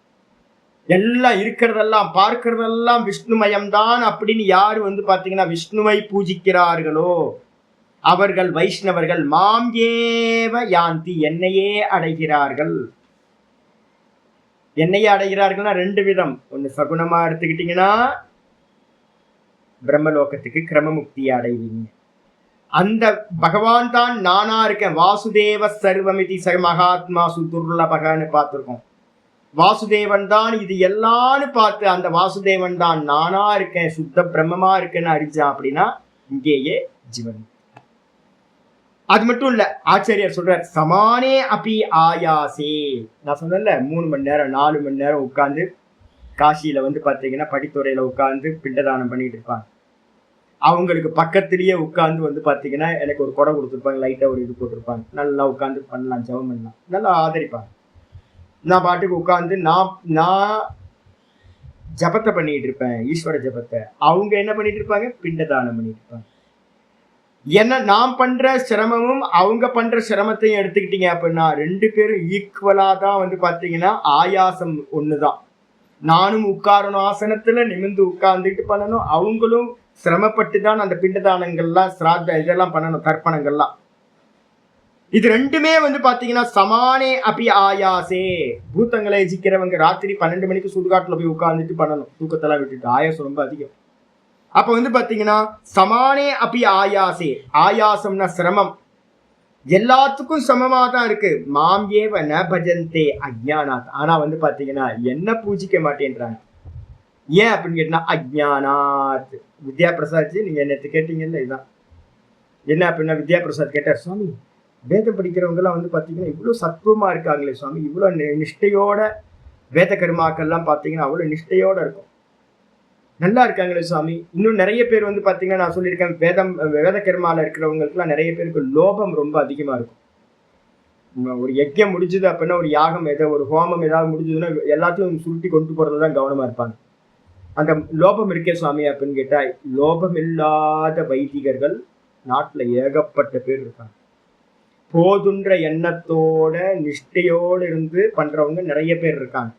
எல்லாம் இருக்கிறதெல்லாம் பார்க்கிறதெல்லாம் விஷ்ணுமயம் தான் அப்படின்னு யாரு வந்து பாத்தீங்கன்னா விஷ்ணுவை பூஜிக்கிறார்களோ அவர்கள் வைஷ்ணவர்கள். மாம் ஏவ யாந்தி, என்னையே அடைகிறார்கள். என்னையே அடைகிறார்கள்னா 2 விதம். ஒண்ணு சகுனமா எடுத்துக்கிட்டீங்கன்னா பிரம்மலோகத்துக்கு கிரமமுக்தியை அடைவீங்க. அந்த பகவான் தான் நானா இருக்கேன், வாசுதேவ சர்வமிதி மகாத்மா சுதுர்லபகன்னு பார்த்திருக்கோம். வாசுதேவன் தான் இது எல்லாம்னு பார்த்து அந்த வாசுதேவன் தான் நானா இருக்கேன், சுத்த பிரம்மமா இருக்கேன்னு அறிஞ்சான் அப்படின்னா இங்கேயே ஜீவன். அது மட்டும் இல்ல, ஆச்சாரியார் சொல்றார் சமானே அப்பி ஆயாசே. நான் சொன்னேன்ல 3 மணி நேரம் 4 மணி நேரம் உட்கார்ந்து காசியில வந்து பாத்தீங்கன்னா படித்துறையில உட்கார்ந்து பிண்டதானம் பண்ணிட்டு இருப்பாங்க. அவங்களுக்கு பக்கத்திலேயே உட்கார்ந்து வந்து பாத்தீங்கன்னா எனக்கு ஒரு குடம் கொடுத்துருப்பாங்க, லைட்டா ஒரு இது போட்டிருப்பாங்க, நல்லா உட்கார்ந்து பண்ணலாம், ஜெபம் பண்ணலாம், நல்லா ஆதரிப்பாங்க. நான் பாட்டுக்கு உட்கார்ந்து நான் ஜபத்தை பண்ணிட்டு இருப்பேன், ஈஸ்வர ஜபத்தை. அவங்க என்ன பண்ணிட்டு இருப்பாங்க, பிண்டதானம் பண்ணிட்டு இருப்பாங்க. என்ன நான் பண்ற சிரமமும் அவங்க பண்ற சிரமத்தையும் எடுத்துக்கிட்டீங்க அப்படின்னா 2 பேரும் ஈக்குவலா தான் வந்து பாத்தீங்கன்னா ஆயாசம் ஒண்ணுதான். நானும் உட்காரணும், ஆசனத்துல நிமிர்ந்து உட்கார்ந்துட்டு பண்ணணும், அவங்களும் சிரமப்பட்டு தான் அந்த பிண்டதானங்கள்லாம் சிராத்த இதெல்லாம் பண்ணணும், தர்ப்பணங்கள்லாம். இது 2மே வந்து பாத்தீங்கன்னா சமானே அப்பி ஆயாசே. பூத்தங்களை எஜிக்கிறவங்க ராத்திரி 12 மணிக்கு சுடுகாட்டுல போய் உட்கார்ந்துட்டு பண்ணணும், தூக்கத்தெல்லாம் விட்டுட்டு. ஆயாசம் ரொம்ப அதிகம். அப்ப வந்து பாத்தீங்கன்னா சமானே அப்பி ஆயாசே. ஆயாசம்னா சிரமம், எல்லாத்துக்கும் சமமா தான் இருக்கு. மாம் ஏவ ந பஜந்தே அஜ்ஞானாத். ஆனா வந்து பாத்தீங்கன்னா என்ன பூஜிக்க மாட்டேன்றாங்க. ஏன் அப்படின்னு கேட்டா அஜ்ஞானாத். வித்யா பிரசாத் நீங்க நேற்று கேட்டீங்கல்ல, இதுதான் என்ன அப்படின்னா, வித்யா பிரசாத் கேட்டார், சுவாமி வேதம் படிக்கிறவங்க எல்லாம் வந்து பாத்தீங்கன்னா இவ்வளவு சத்துவமா இருக்காங்களே சுவாமி, இவ்வளவு நிஷ்டையோட வேத கர்மாக்கள்லாம் பாத்தீங்கன்னா அவ்வளவு நிஷ்டையோட இருக்கும், நல்லா இருக்காங்களே சுவாமி. இன்னும் நிறைய பேர் வந்து பாத்தீங்கன்னா நான் சொல்லியிருக்கேன், வேத கர்மால இருக்கிறவங்களுக்குலாம் நிறைய பேருக்கு லோபம் ரொம்ப அதிகமா இருக்கும். ஒரு யஜ்யம் முடிஞ்சது அப்படின்னா, ஒரு யாகம் ஒரு ஹோமம் ஏதாவது முடிஞ்சதுன்னா எல்லாத்தையும் சுருட்டி கொண்டு போறதுதான் கவனமா இருப்பாங்க. அந்த லோபம் இருக்கே சுவாமி அப்படின்னு கேட்டா, லோபம் இல்லாத வைதிகர்கள் நாட்டுல ஏகப்பட்ட பேர் இருக்காங்க. போதுன்ற எண்ணத்தோட நிஷ்டையோடு இருந்து பண்றவங்க நிறைய பேர் இருக்காங்க.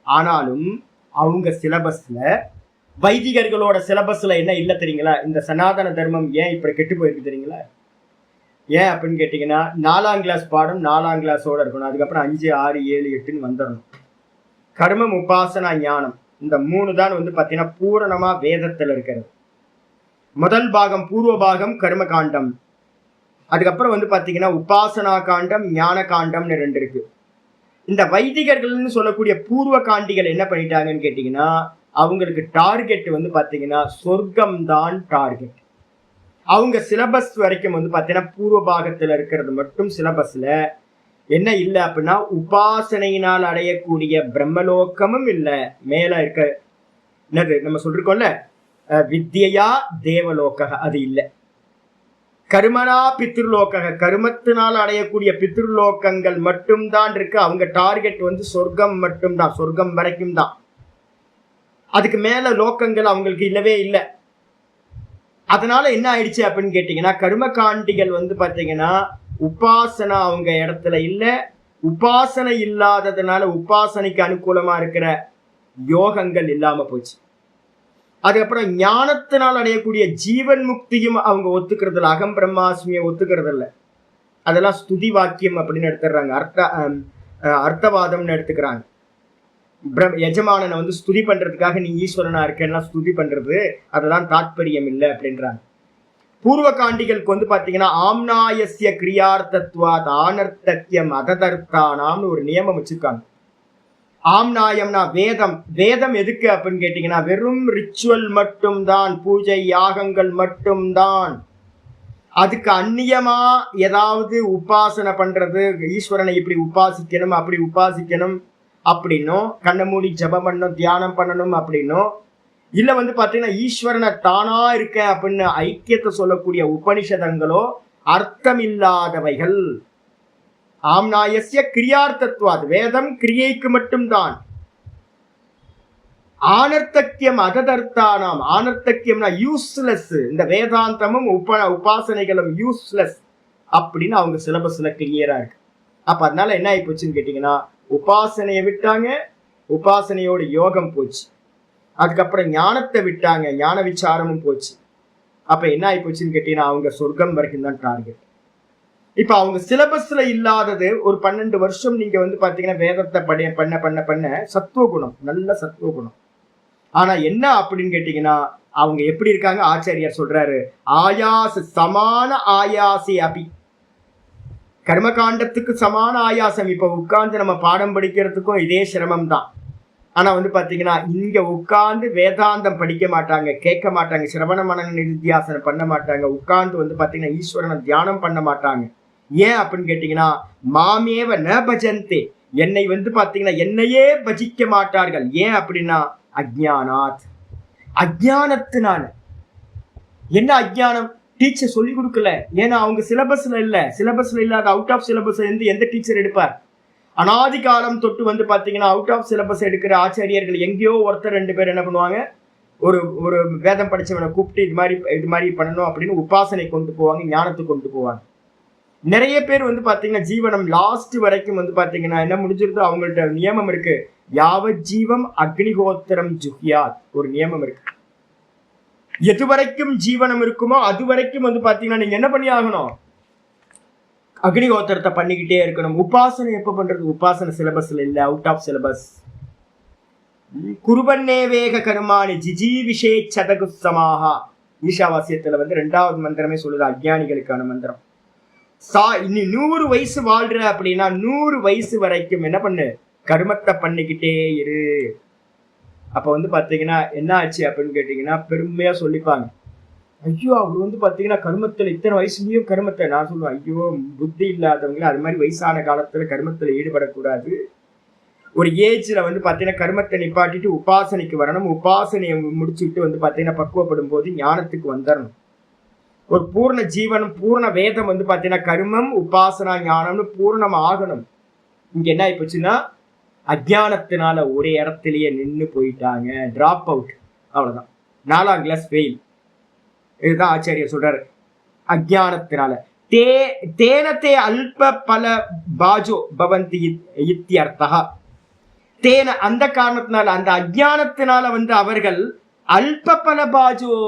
ஆனாலும் அவங்க சிலபஸ்ல, வைதிகர்களோட சிலபஸ்ல என்ன இல்லை தெரியுங்களா, இந்த சனாதன தர்மம் ஏன் இப்படி கெட்டு போயிருக்கு தெரியுங்களா? ஏன் அப்படின்னு கேட்டீங்கன்னா, 4ஆம் கிளாஸ் பாடம் 4ஆம் கிளாஸோட இருக்கணும், அதுக்கப்புறம் 5, 6, 7, 8ன்னு வந்துடணும். கர்மம், உபாசனா, ஞானம், இந்த 3 தான் வந்து பாத்தீங்கன்னா பூரணமா வேதத்துல இருக்கிறது. முதல் பாகம் பூர்வ பாகம் கர்ம காண்டம், அதுக்கப்புறம் வந்து பாத்தீங்கன்னா உபாசனா காண்டம், ஞான காண்டம்னு 2 இருக்கு. இந்த வைதிகர்கள்னு சொல்லக்கூடிய பூர்வ காண்டிகள் என்ன பண்ணிட்டாங்கன்னு கேட்டீங்கன்னா, அவங்களுக்கு டார்கெட் வந்து பாத்தீங்கன்னா சொர்க்கம் தான் டார்கெட். அவங்க சிலபஸ் வரைக்கும் வந்து பாத்தீங்கன்னா பூர்வ பாகத்துல இருக்கிறது மட்டும் சிலபஸ்ல என்ன இல்லை அப்படின்னா, உபாசனையினால் அடையக்கூடிய பிரம்மலோக்கமும் இல்லை, மேல இருக்க என்னது நம்ம சொல்லிருக்கோம்ல வித்யா தேவலோக, அது இல்லை. கர்மனா பித்ருலோக, கர்மத்தினால் அடையக்கூடிய பித்ருலோகங்கள் மட்டும்தான் இருக்கு. அவங்க டார்கெட் வந்து சொர்க்கம் மட்டும்தான், சொர்க்கம் வரைக்கும் தான். அதுக்கு மேல லோக்கங்கள் அவங்களுக்கு இல்லவே இல்லை. அதனால என்ன ஆயிடுச்சு அப்படின்னு கேட்டீங்கன்னா, கர்ம காண்டிகள் வந்து பாத்தீங்கன்னா உபாசனா அவங்க இடத்துல இல்லை. உபாசனை இல்லாததுனால உபாசனைக்கு அனுகூலமா இருக்கிற யோகங்கள் இல்லாம போச்சு. அதுக்கப்புறம் ஞானத்தினால் அடையக்கூடிய ஜீவன் முக்தியும் அவங்க ஒத்துக்கிறது இல்லை, அகம் பிரம்மாஸ்மியை ஒத்துக்கிறது இல்லை. அதெல்லாம் ஸ்துதி வாக்கியம் அப்படின்னு எடுத்துடுறாங்க, அர்த்தவாதம்னு எடுத்துக்கிறாங்க. எஜமானனை வந்து ஸ்துதி பண்றதுக்காக நீ ஈஸ்வரனா இருக்கேன்னா ஸ்துதி பண்றது, அதெல்லாம் தாத்பரியம் இல்லை அப்படின்றாங்க. பூர்வ காண்டிகளுக்கு வந்து பாத்தீங்கன்னா ஆம்னாயஸ்ய கிரியார்த்தத்வாத் ஆனர்த்தக்கியம் அததர்த்தானாம்னு ஒரு நியமம் வச்சிருக்காங்க. ஆம்னாயம்னா வேதம். வேதம் எதுக்கு அப்படின்னு கேட்டீங்கன்னா, வெறும் ரிச்சுவல் மட்டும்தான், பூஜை யாகங்கள் மட்டும்தான். அதுக்கு அந்நியமா ஏதாவது உபாசனை பண்றது, ஈஸ்வரனை இப்படி உபாசிக்கணும் அப்படி உபாசிக்கணும் அப்படின்னும், கண்ணை மூடி ஜபம் பண்ணணும் தியானம் பண்ணணும் அப்படின்னும், இல்ல வந்து பாத்தீங்கன்னா ஈஸ்வரனை தானா இருக்க அப்படின்னு ஐக்கியத்தை சொல்லக்கூடிய உபனிஷதங்களோ அர்த்தம் இல்லாதவைகள். ஆம்னாயஸ்ய கிரியார்த்தத்வாத், வேதம் கிரியைக்கு மட்டும்தான். ஆனர்த்தக்கியம் அததர்த்தானாம், ஆனர்த்தக்கியம்னா யூஸ்லெஸ். இந்த வேதாந்தமும் உபாசனைகளும் யூஸ்லெஸ் அப்படின்னு அவங்க சிலபஸ்ல கிளியரா இருக்கு. அப்ப அதனால என்ன ஆகி போச்சுன்னு கேட்டீங்கன்னா, உபாசனையை விட்டாங்க, உபாசனையோட யோகம் போச்சு. அதுக்கப்புறம் ஞானத்தை விட்டாங்க, ஞான விசாரமும் போச்சு. அப்ப என்ன ஆகி போச்சுன்னு கேட்டீங்கன்னா, அவங்க சொர்க்கம் வரைக்கும் தான் டார்கெட். இப்ப அவங்க சிலபஸ்ல இல்லாதது ஒரு 12 வருஷம் நீங்க வந்து பாத்தீங்கன்னா வேதத்தை பண்ண பண்ண பண்ண சத்துவ குணம், நல்ல சத்துவ குணம். ஆனா என்ன அப்படின்னு கேட்டீங்கன்னா, அவங்க எப்படி இருக்காங்க, ஆச்சாரியார் சொல்றாரு, ஆயாச சமான ஆயாசி அபி, கர்மகாண்டத்துக்கு சமான ஆயாசம். இப்ப உட்கார்ந்து நம்ம பாடம் படிக்கிறதுக்கும் இதே சிரமம் தான். ஆனா வந்து பாத்தீங்கன்னா இங்க உட்கார்ந்து வேதாந்தம் படிக்க மாட்டாங்க, கேட்க மாட்டாங்க, சிரவண மனன நிதித்தியாசனம் பண்ண மாட்டாங்க, உட்கார்ந்து வந்து பாத்தீங்கன்னா ஈஸ்வரனை தியானம் பண்ண மாட்டாங்க. ஏன் அப்படின்னு கேட்டீங்கன்னா மாமேவ ந பஜந்தே, என்னை வந்து பாத்தீங்கன்னா என்னையே பஜிக்க மாட்டார்கள். ஏன் அப்படின்னா அஜ்ஞானாத், அஜ்ஞானத்தினால. என்ன அஜ்ஞானம்? டீச்சர் சொல்லி கொடுக்கல. ஏன்னா அவங்க சிலபஸ்ல இல்லாத அவுட் ஆஃப் சிலபஸ் இருந்து எந்த டீச்சர் எடுப்பார்? அனாதி காலம் தொட்டு வந்து பாத்தீங்கன்னா அவுட் ஆஃப் சிலபஸ் எடுக்கிற ஆச்சாரியர்கள் எங்கேயோ ஒருத்தர் 2 பேர் என்ன பண்ணுவாங்க, ஒரு ஒரு வேதம் படிச்சவனை கூப்பிட்டு இது மாதிரி பண்ணணும் அப்படின்னு உபாசனை கொண்டு போவாங்க, ஞானத்துக்கு கொண்டு போவாங்க. நிறைய பேர் வந்து பாத்தீங்கன்னா ஜீவனம் லாஸ்ட் வரைக்கும் வந்து பாத்தீங்கன்னா என்ன முடிஞ்சிருதோ அவங்கள்ட்ட நியமம் இருக்கு, யாவ ஜீவம் அக்னிஹோத்திரம் ஜுஹ்யாத், ஒரு நியமம் இருக்கு. எது வரைக்கும் ஜீவனம் இருக்குமோ அது வரைக்கும் வந்து பாத்தீங்கன்னா நீங்க என்ன பண்ணி ஆகணும், அக்னிஹோத்திரத்தை பண்ணிக்கிட்டே இருக்கணும். உபாசனை எப்ப பண்றது? உபாசனை சிலபஸ்ல இல்ல, அவுட் ஆஃப் சிலபஸ். குருபன்னே வேக கருமானி ஜிஜீவிஷே சதகுசமாகா, ஈஷாவாசியத்துல வந்து 2வது மந்திரமே சொல்லுது, அஜ்ஞானிகளுக்கான மந்திரம். இனி 100 வயசு வாழ்ற அப்படின்னா 100 வயசு வரைக்கும் என்ன பண்ணு, கர்மத்தை பண்ணிக்கிட்டே இரு. அப்ப வந்து பாத்தீங்கன்னா என்ன ஆச்சு அப்படின்னு கேட்டீங்கன்னா பெருமையா சொல்லிப்பாங்க, ஐயோ அவர் வந்து பாத்தீங்கன்னா கர்மத்துல இத்தனை வயசுலயும் கர்மத்தை. நான் சொல்லுவேன், ஐயோ புத்தி இல்லாதவங்களே அது மாதிரி வயசான காலத்துல கர்மத்துல ஈடுபடக்கூடாது. ஒரு ஏஜ்ல வந்து பாத்தீங்கன்னா கர்மத்தை நிப்பாட்டிட்டு உபாசனைக்கு வரணும். உபாசனையை முடிச்சுட்டு வந்து பாத்தீங்கன்னா பக்குவப்படும் போது ஞானத்துக்கு வந்துடணும். ஒரு பூர்ண ஜீவனம், பூர்ண வேதம் வந்து பாத்தீங்கன்னா கர்மம் உபாசனா ஞானம்னு பூர்ணம் ஆகணும். இங்க என்ன ஆயிப்போச்சுன்னா அஜ்ஞானத்தினால ஒரே இடத்துலயே நின்று போயிட்டாங்க, டிராப் அவுட், அவ்வளவுதான், 4ஆம் கிளாஸ் ஃபெயில். இதுதான் ஆச்சாரியர் சொல்றாரு, அஜ்ஞானத்தினால. தேனத்தே அல்ப பல பாஜோ பவந்தி இத்தியர்த்தா. தேன, அந்த காரணத்தினால, அந்த அஜ்ஞானத்தினால வந்து அவர்கள் அல்ப பல பாஜோ,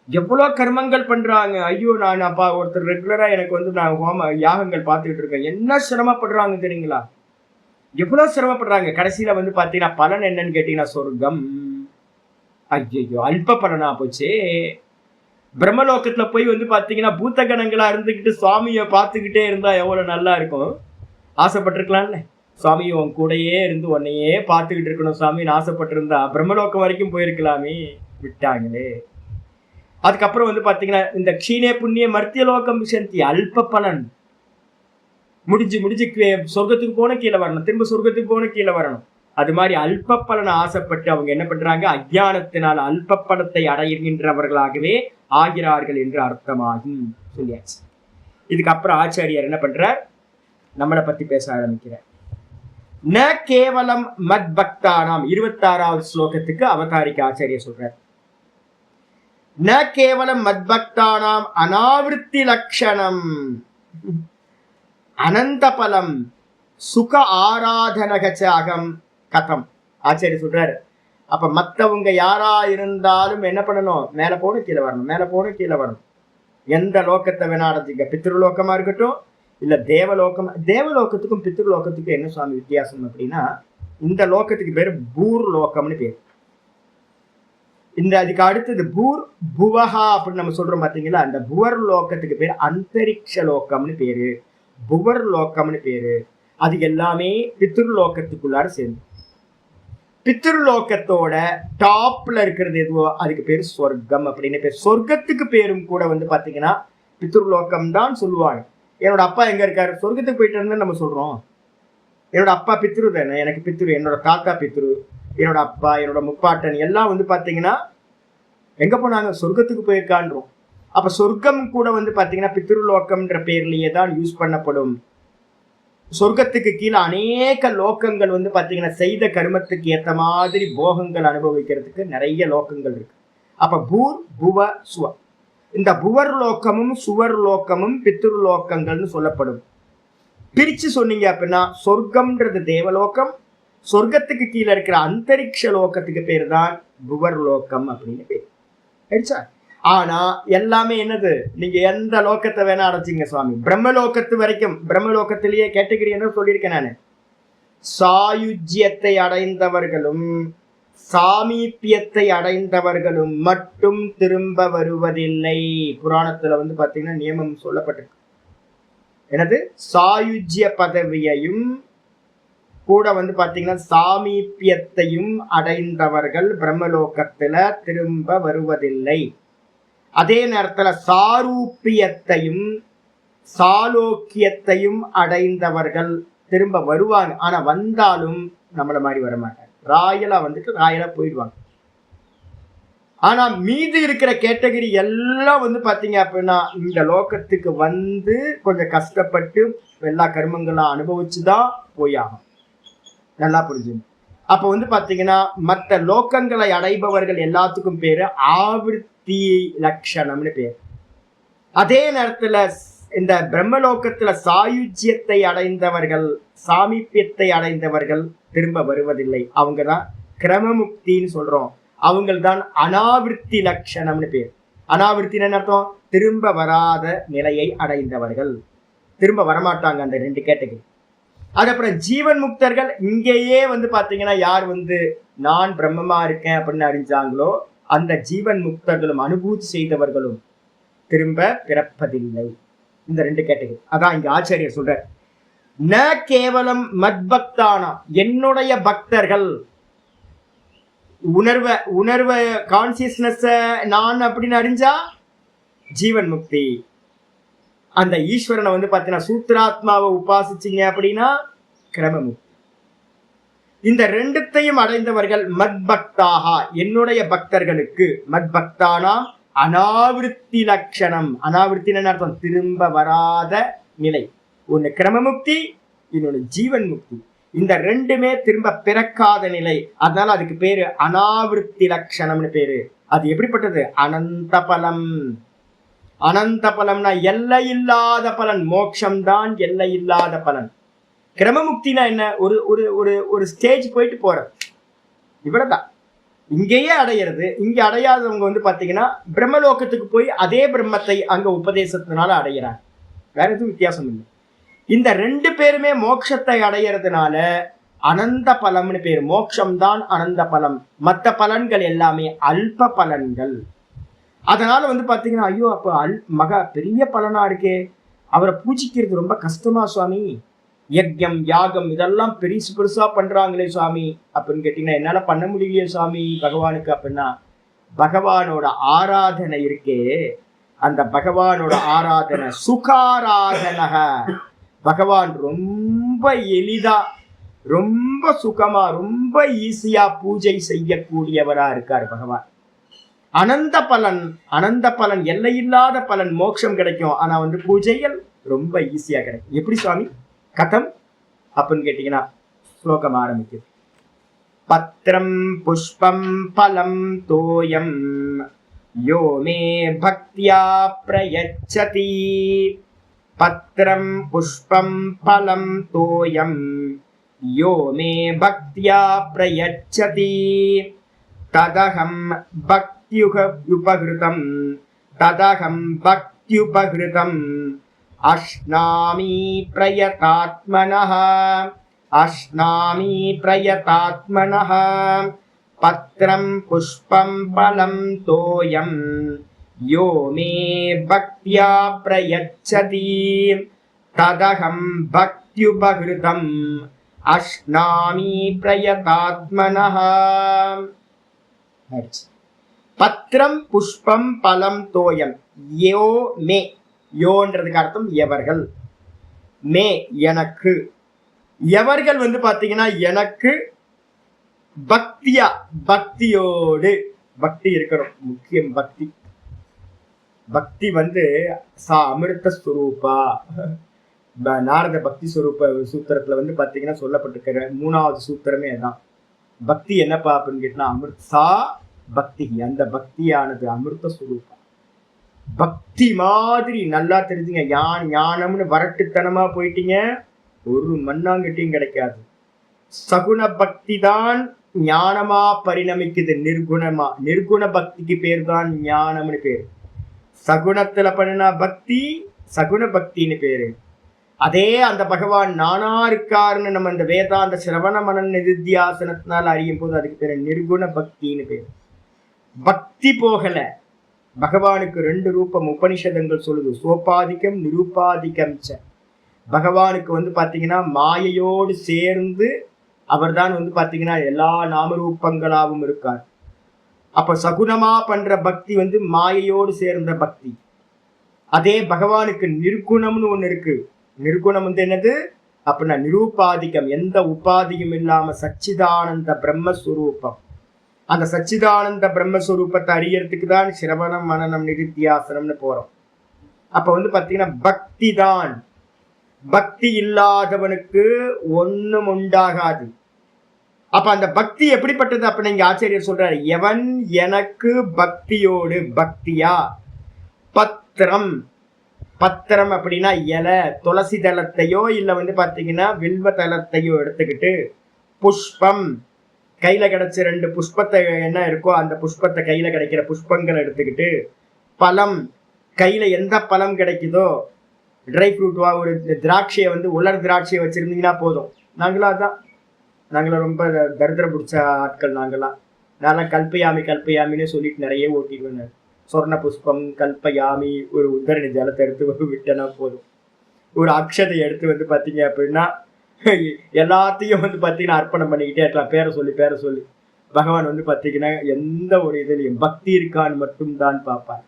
எவ்வளவு கர்மங்கள் பண்றாங்க. ஐயோ நான் அப்பா ஒருத்தர் ரெகுலரா எனக்கு வந்து நான் ஹோம யாகங்கள் பார்த்துக்கிட்டு இருக்கேன், என்ன சிரமப்படுறாங்க தெரியுங்களா, எவ்வளவு சிரமப்படுறாங்க. கடைசியில வந்து பாத்தீங்கன்னா பலன் என்னன்னு கேட்டீங்கன்னா சொர்க்கம். ஐயோ அல்ப பலனா போச்சு. பிரம்மலோகத்துல போய் வந்து பாத்தீங்கன்னா பூத்தகணங்களா இருந்துகிட்டு சுவாமிய பார்த்துக்கிட்டே இருந்தா எவ்வளவு நல்லா இருக்கும். ஆசைப்பட்டிருக்கலாம்ல, சுவாமி உன் கூடையே இருந்து உன்னையே பார்த்துக்கிட்டு இருக்கணும் சுவாமின்னு ஆசைப்பட்டிருந்தா பிரம்மலோகம் வரைக்கும் போயிருக்கலாமே, விட்டாங்களே. அதுக்கப்புறம் வந்து பாத்தீங்கன்னா இந்த க்ஷீணே புண்ணிய மர்த்தியலோகம் விசந்தி, அல்ப பலன். முடிஞ்சு சொர்க்கத்துக்கு போன கீழே வரணும், திரும்ப சொர்க்கத்துக்கு போன கீழே வரணும். அது மாதிரி அல்ப பலனை ஆசைப்பட்டு அவங்க என்ன பண்றாங்க, அஜ்ஞானத்தினால் அல்ப பலத்தை அடைகின்றவர்களாகவே ஆகிறார்கள் என்று அர்த்தமாகும் சொல்லியாச்சு. இதுக்கப்புறம் ஆச்சாரியர் என்ன பண்றார், நம்மளை பத்தி பேச ஆரம்பிக்கிறார். ந கேவலம் மத் பக்தானாம், 26வது ஸ்லோகத்துக்கு அவதாரிக்க ஆச்சாரியர் சொல்றார். ந கேவலம் மத் பக்தானாம் அனாவிருத்தி லட்சணம் அனந்த பலம் சுக ஆராதனகச்ச அகம் கதம். ஆச்சரிய சொல்றாரு, அப்ப மத்தவங்க யாரா இருந்தாலும் என்ன பண்ணணும், மேல போன கீழே வரணும், மேல போன கீழே வரணும். எந்த லோகத்தை வேணா அடைஞ்சிங்க, பித்ருலோகமா இருக்கட்டும் இல்ல தேவலோகம். தேவலோகத்துக்கும் பித்ருலோகத்துக்கும் என்ன சுவாமி வித்தியாசம் அப்படின்னா, இந்த லோகத்துக்கு பேரு பூர் லோகம்னு பேரு. இந்த அதுக்கு அடுத்தது பூர் புவஹா அப்படின்னு நம்ம சொல்றோம் பாத்தீங்களா, அந்த புவர் லோகத்துக்கு பேரு அந்தரிக்ஷ லோகம்னு பேரு, புவர் லோகம்னு பேரு. அது எல்லாமே பித்ருலோகத்துக்குள்ளார சேர்ந்து. பித்ருலோகத்தோட டாப்ல இருக்கிறது எதுவோ அதுக்கு பேரு சொர்க்கம் அப்படின்னு பேர். சொர்க்கத்துக்கு பேரும் கூட வந்து பாத்தீங்கன்னா பித்ருலோகம் தான் சொல்லுவாங்க. என்னோட அப்பா எங்க இருக்காரு, சொர்க்கத்துக்கு போயிட்டு இருந்தா நம்ம சொல்றோம். என்னோட அப்பா பித்ரு தானே, எனக்கு பித்ரு, என்னோட தாத்தா பித்ரு, என்னோட அப்பா, என்னோட முப்பாட்டன் எல்லாம் வந்து பாத்தீங்கன்னா எங்க போனாங்க, சொர்க்கத்துக்கு போயிருக்கான்றோம். அப்ப சொர்க்கம் கூட வந்து பாத்தீங்கன்னா பித்ருலோகம்ன்ற பேர்லயே தான் யூஸ் பண்ணப்படும். சொர்க்கத்துக்கு கீழே அநேக லோகங்கள் வந்து பாத்தீங்கன்னா செய்த கர்மத்துக்கு ஏற்ற மாதிரி போகங்கள் அனுபவிக்கிறதுக்கு நிறைய லோகங்கள் இருக்கு. அப்ப பூர் புவ சுவ, இந்த புவர் லோகமும் சுவர் லோகமும் பித்ருலோகங்கள்னு சொல்லப்படும். பிரிச்சு சொன்னீங்க அப்படின்னா சொர்க்கம்ன்றது தேவலோகம், சொர்க்கத்துக்கு கீழே இருக்கிற அந்தரிக்ஷ லோகத்துக்கு பேர் தான் புவர் லோகம் அப்படின்னு பேர். ஆயிடுச்சா? ஆனா எல்லாமே என்னது, நீங்க எந்த லோகத்தை வேணா அடைச்சிங்க சுவாமி, பிரம்மலோகத்து வரைக்கும். பிரம்மலோகத்திலேயே கேட்டகரி என்ன சொல்லியிருக்கேன் நானு, சாயுஜ்யத்தை அடைந்தவர்களும் சாமீபியத்தை அடைந்தவர்களும் மட்டும் திரும்ப வருவதில்லை. புராணத்துல வந்து பாத்தீங்கன்னா நியமம் சொல்லப்பட்டிருக்கு. எனது சாயுஜ்ய பதவியையும் கூட வந்து பாத்தீங்கன்னா சாமீபியத்தையும் அடைந்தவர்கள் பிரம்மலோகத்துல திரும்ப வருவதில்லை. அதே நேரத்துல சாரூபியத்தையும் சாலோக்கியத்தையும் அடைந்தவர்கள் திரும்ப வருவாங்க. ஆனா வந்தாலும் நம்மள மாதிரி வரமாட்டாங்க. ராயலா வந்துட்டு ராயலா போயிடுவாங்க. ஆனா மீதி இருக்கிற கேட்டகரி எல்லாம் வந்து பாத்தீங்க அப்படின்னா இந்த லோகத்துக்கு வந்து கொஞ்சம் கஷ்டப்பட்டு எல்லா கர்மங்களும் அனுபவிச்சுதான் போயாகும். நல்லா புரிஞ்சுங்க. அப்ப வந்து பாத்தீங்கன்னா மற்ற லோகங்களை அடைபவர்கள் எல்லாத்துக்கும் பேரு ஆவிருத்தி லட்சணம்னு பேர். அதே நேரத்துல இந்த பிரம்மலோகத்துல சாயுஜ்யத்தை அடைந்தவர்கள் சாமீபியத்தை அடைந்தவர்கள் திரும்ப வருவதில்லை. அவங்கதான் கிரமமுக்தின்னு சொல்றோம். அவங்கள்தான் அனாவிருத்தி லட்சணம்னு பேர். அனாவிருத்தின்னு அர்த்தம் திரும்ப வராத நிலையை அடைந்தவர்கள். திரும்ப வரமாட்டாங்க அந்த ரெண்டு கேட்டகரி. அதுக்கப்புறம் ஜீவன் முக்தர்கள் இங்கேயே வந்து பாத்தீங்கன்னா யார் வந்து நான் பிரம்மமா இருக்கேன் அப்படின்னு அறிஞ்சாங்களோ அந்த ஜீவன் முக்தர்களும் அனுபூதி செய்தவர்களும் திரும்ப பிறப்பதில்லை. இந்த ரெண்டு கேட்டகரி. அதான் இங்க ஆச்சாரியர் சொல்ற ந கேவலம் மத்பக்தானா என்னுடைய பக்தர்கள் உணர்வ கான்சியஸ்னஸ் நான் அப்படின்னு அறிஞ்சா ஜீவன் முக்தி. அந்த ஈஸ்வரனை வந்து பாத்தீங்கன்னா சூத்ராத்மாவை உபாசிச்சீங்க அப்படின்னா கிரமமுக்தி. இந்த ரெண்டுத்தையும் அடைந்தவர்கள் மத்பக்தாகா என்னுடைய பக்தர்களுக்கு மத்பக்தானா அனாவிருத்தி லட்சணம். அனாவிருத்தின்னு அர்த்தம் திரும்ப வராத நிலை. ஒண்ணு கிரமமுக்தி, இன்னொன்னு ஜீவன் முக்தி. இந்த ரெண்டுமே திரும்ப பிறக்காத நிலை. அதனால அதுக்கு பேரு அனாவிருத்தி லட்சணம்னு பேரு. அது எப்படிப்பட்டது? அனந்த பலம். அனந்த பலம்னா எல்லை இல்லாத பலன். மோட்சம் தான் எல்லை இல்லாத பலன். கிரமமுக்தினா என்ன? ஒரு ஒரு ஒரு ஒரு ஸ்டேஜ் போயிட்டு போறது, இவ்வளவுதான். இங்கேயே அடையிறது. இங்க அடையாதவங்க வந்து பாத்தீங்கன்னா பிரம்மலோகத்துக்கு போய் அதே பிரம்மத்தை அங்க உபதேசத்தினால அடையிறாங்க. வேற எதுவும் வித்தியாசம் இல்லை. இந்த ரெண்டு பேருமே மோட்சத்தை அடையிறதுனால அனந்த பலம்னு பேரு. மோட்சம்தான் அனந்த பலம். மற்ற பலன்கள் எல்லாமே அல்ப பலன்கள். அதனால வந்து பாத்தீங்கன்னா ஐயோ அப்ப பெரிய பலனா இருக்கே, அவரை பூஜிக்கிறது ரொம்ப கஷ்டமா சுவாமி, யஜ்யம் யாகம் இதெல்லாம் பெருசா பண்றாங்களே சுவாமி அப்படின்னு கேட்டீங்கன்னா என்னால பண்ண முடியலையே சுவாமி பகவானுக்கு அப்படின்னா, பகவானோட ஆராதனை இருக்கே, அந்த பகவானோட ஆராதனை சுகாராதனக. பகவான் ரொம்ப எளிதா ரொம்ப சுகமா ரொம்ப ஈஸியா பூஜை செய்யக்கூடியவரா இருக்கார் பகவான். அனந்த பலன் எல்லையில்லாத பலன் மோட்சம் கிடைக்கும். ஆனா வந்து பூஜைகள் ரொம்ப ஈஸியா கிடைக்கும். எப்படி சுவாமி கதம் அப்படின்னு கேட்டீங்கன்னா ஸ்லோகம் ஆரம்பிக்குது. பத்ரம் புஷ்பம் பலம் தோயம் யோ மே பக்தியா பிரயச்சதி. பத்ரம் புஷ்பம் பலம் தோயம் யோ மே பக்தியா பிரயச்சதி. ததகம் பக்தியுபகிருதம் ததகம் பக்தியுபகிருதம் அஷ்னாமி பிரயதாத்மனஹ அஷ்னாமி பிரயதாத்மனஹ. பத்ரம் புஷ்பம் பலம் தோயம் யோ மே பக்தியா பிரயச்சதி. ததகம் பக்தியுபகிருதம் அஷ்னாமி பிரயதாத்மனஹ. பத்ரம் புஷ்பம் பலம் தோயம் யோ மே. யோன்றதுக்கு அர்த்தம் எவர்கள். மே எனக்கு. எவர்கள் வந்து பாத்தீங்கன்னா எனக்கு பக்தியா பக்தியோடு. பக்தி இருக்கணும், முக்கியம் பக்தி. பக்தி வந்து அமிர்த ஸ்வரூபா. நாரத பக்தி ஸ்வரூப சூத்திரத்துல வந்து பாத்தீங்கன்னா சொல்லப்பட்டிருக்கிற 3வது சூத்திரமே அதான். பக்தி என்னப்பா அப்படின்னு கேட்டா அமிர்தா பக்தி. அந்த பக்தியானது அமிர்த ஸ்வரூபா. பக்தி மாதிரி நல்லா தெரிஞ்சுங்க. ஞானம்னு வரட்டுத்தனமா போயிட்டீங்க, ஒரு மண்ணாங்கட்டியும் கிடைக்காது. சகுண பக்தி தான் ஞானமா பரிணமிக்குது நிர்குணமா. நிர்குண பக்திக்கு பேர் தான் ஞானம்னு பேரு. சகுணத்துல பண்ணினா பக்தி சகுண பக்தின்னு பேரு. அதே அந்த பகவான் நானா இருக்காருன்னு நம்ம இந்த வேதாந்த சிரவண மனன் நிதித்தியாசனத்தினால அறியும் போது அதுக்கு பேரு நிர்குண பக்தின்னு பேரு. பக்தி போகல. பகவானுக்கு 2 ரூபம் உபனிஷதங்கள் சொல்லுது. சோபாதிக்கம் நிரூபாதிக்கம். பகவானுக்கு வந்து பாத்தீங்கன்னா மாயையோடு சேர்ந்து அவர் தான் வந்து பாத்தீங்கன்னா எல்லா நாமரூபங்களாகவும் இருக்கார். அப்ப சகுனமா பண்ற பக்தி வந்து மாயையோடு சேர்ந்த பக்தி. அதே பகவானுக்கு நிர்குணம்னு ஒண்ணு இருக்கு. நிர்குணம் வந்து என்னது அப்படின்னா நிரூபாதிக்கம், எந்த உபாதியும் இல்லாம சச்சிதானந்த பிரம்மஸ்வரூபம். அந்த சச்சிதானந்த பிரம்மஸ்வரூபத்தை அறியறதுக்கு தான் சிரவணம் மனனம் நிதித்தியாசனம்னு போறோம். அப்ப வந்து பாத்தீங்கன்னா பக்தி தான். பக்தி இல்லாதவனுக்கு ஒண்ணும் உண்டாகாது. அப்ப அந்த பக்தி எப்படிப்பட்டது அப்படின்னு இங்க ஆச்சாரியர் சொல்றாரு, எவன் எனக்கு பக்தியோடு, பக்தியா பத்திரம், பத்திரம் அப்படின்னா இலை, துளசி தளத்தையோ இல்ல வந்து பாத்தீங்கன்னா வில்வ தளத்தையோ எடுத்துக்கிட்டு, புஷ்பம் கையில கிடைச்ச 2 புஷ்பத்தை என்ன இருக்கோ அந்த புஷ்பத்தை, கையில கிடைக்கிற புஷ்பங்களை எடுத்துக்கிட்டு, பழம் கையில எந்த பழம் கிடைக்குதோ, ட்ரை ஃப்ரூட்வா ஒரு திராட்சையை வந்து உலர் திராட்சையை வச்சிருந்தீங்கன்னா போதும். நாங்களாம் அதான், நாங்களாம் ரொம்ப தரித்திரம் பிடிச்ச ஆட்கள். நான்லாம் கல்பயாமின்னு சொல்லிட்டு நிறைய ஓட்டிடுவேன். சொர்ண புஷ்பம் கல்பயாமி, ஒரு உத்தரணி ஜலத்தை எடுத்து விட்டனா போதும். ஒரு அக்ஷதை எடுத்து வந்து பார்த்தீங்க அப்படின்னா எல்லாத்தையும் வந்து பார்த்தீங்கன்னா அர்ப்பணம் பண்ணிக்கிட்டே இருக்கலாம். பேரை சொல்லி பகவான் வந்து பார்த்தீங்கன்னா எந்த ஒரு இதுலையும் பக்தி இருக்கான்னு மட்டும்தான் பார்ப்பார்.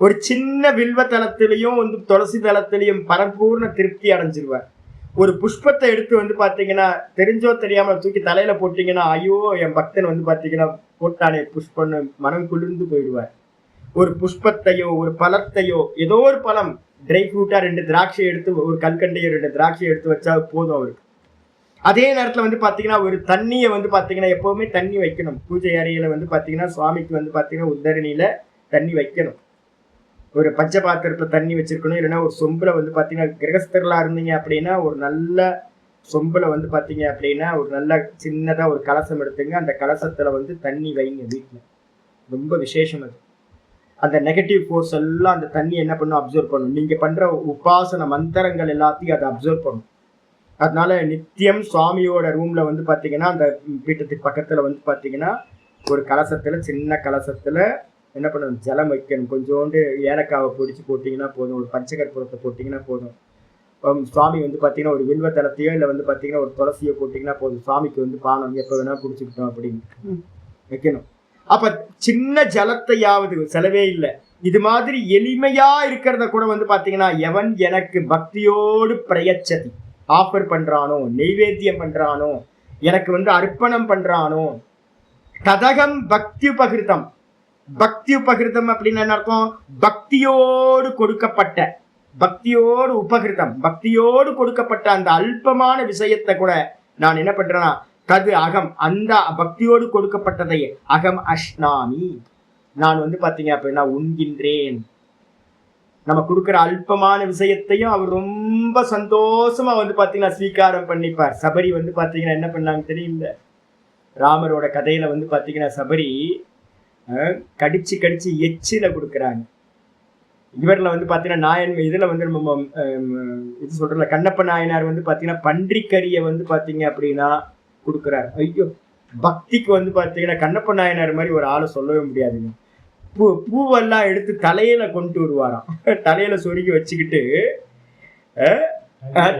ஒரு சின்ன வில்வ தளத்திலையும் வந்து துளசி தளத்திலையும் பரம்பூர்ண திருப்தி அடைஞ்சிருவார். ஒரு புஷ்பத்தை எடுத்து வந்து பார்த்தீங்கன்னா தெரிஞ்சோ தெரியாம தூக்கி தலையில போட்டீங்கன்னா, ஐயோ என் பக்தன் வந்து பார்த்தீங்கன்னா போட்டானே புஷ்பன்னு மனம் குளிர்ந்து போயிடுவார். ஒரு புஷ்பத்தையோ ஒரு பழத்தையோ, ஏதோ ஒரு பழம், ட்ரை ஃப்ரூட்டா 2 திராட்சை எடுத்து, ஒரு கல்கண்டையோ 2 திராட்சை எடுத்து வச்சா போதும் அவருக்கு. அதே நேரத்துல வந்து பாத்தீங்கன்னா ஒரு தண்ணியை வந்து பாத்தீங்கன்னா எப்பவுமே தண்ணி வைக்கணும். பூஜை அறையில வந்து பாத்தீங்கன்னா சுவாமிக்கு வந்து பாத்தீங்கன்னா உத்தரணியில தண்ணி வைக்கணும். ஒரு பச்சை பாத்திரத்துல தண்ணி வச்சிருக்கணும். இல்லைன்னா ஒரு சொம்புல வந்து பாத்தீங்கன்னா கிரகஸ்தர்களா இருந்தீங்க அப்படின்னா ஒரு நல்ல சொம்புல வந்து பாத்தீங்க அப்படின்னா ஒரு நல்ல சின்னதா ஒரு கலசம் எடுத்துங்க. அந்த கலசத்துல வந்து தண்ணி வைங்க வீட்டுல. ரொம்ப விசேஷம் அது. அந்த நெகட்டிவ் ஃபோர்ஸ் எல்லாம் அந்த தண்ணி என்ன பண்ணும், அப்சர்வ் பண்ணும். நீங்க பண்ற உபாசன மந்திரங்கள் எல்லாத்தையும் அதை அப்சர்வ் பண்ணும். அதனால நித்தியம் சுவாமியோட ரூம்ல வந்து பாத்தீங்கன்னா அந்த பீட்டத்துக்கு பக்கத்துல வந்து பாத்தீங்கன்னா ஒரு கலசத்துல, சின்ன கலசத்துல என்ன பண்ணணும், ஜலம் வைக்கணும். கொஞ்சோண்டு ஏலக்காவை பொடிச்சு போட்டிங்கன்னா போதும், ஒரு பஞ்சகற்பூரத்தை போட்டிங்கன்னா போதும். சுவாமி வந்து பார்த்தீங்கன்னா ஒரு வில்வ தளத்தையோ இல்லை வந்து பார்த்தீங்கன்னா ஒரு துளசியோ போட்டிங்கன்னா போதும். சுவாமிக்கு வந்து பானம் எப்போ வேணா குடிச்சுக்கிட்டோம் அப்படின்னு வைக்கணும். அப்ப சின்ன ஜலத்தையாவது செலவே இல்லை. இது மாதிரி எளிமையா இருக்கிறத கூட வந்து பார்த்தீங்கன்னா எவன் எனக்கு பக்தியோடு பிரயச்சதி ஆஃபர் பண்றானோ, நெய்வேத்தியம் பண்றானோ, எனக்கு வந்து அர்ப்பணம் பண்றானோ, ததகம் பக்தி உபகிருதம். பக்தி உபகிருதம் அப்படின்னு என்ன அர்த்தம், பக்தியோடு கொடுக்கப்பட்ட, பக்தியோடு உபகிருதம், பக்தியோடு கொடுக்கப்பட்ட அந்த அல்பமான விஷயத்தை கூட நான் என்ன பண்றேன்னா தது அகம், அந்த பக்தியோடு கொடுக்கப்பட்டதை அகம் அஷ்னாமி, நான் வந்து பாத்தீங்க அப்படின்னா உண்கின்றேன். நம்ம கொடுக்குற அல்பமான விஷயத்தையும் அவர் ரொம்ப சந்தோஷமா வந்து பாத்தீங்கன்னா ஸ்வீகாரம் பண்ணிப்பார். சபரி வந்து பாத்தீங்கன்னா என்ன பண்ணாங்க தெரியல, ராமரோட கதையில வந்து பாத்தீங்கன்னா சபரி கடிச்சு கடிச்சு எச்சில கொடுக்குறாங்க. இவர்ல வந்து பாத்தீங்கன்னா நாயன் இதுல வந்து நம்ம இது சொல்றல கண்ணப்ப நாயனார் வந்து பாத்தீங்கன்னா பன்றிக்கறியை வந்து பாத்தீங்க அப்படின்னா கொடுக்குறாரு. ஐயோ, பக்திக்கு வந்து பாத்தீங்கன்னா கண்ணப்ப நாயனார் மாதிரி ஒரு ஆளை சொல்லவே முடியாதுங்க. பூவெல்லாம் எடுத்து தலையில கொண்டு வருவாராம். தலையில சொருகி வச்சுக்கிட்டு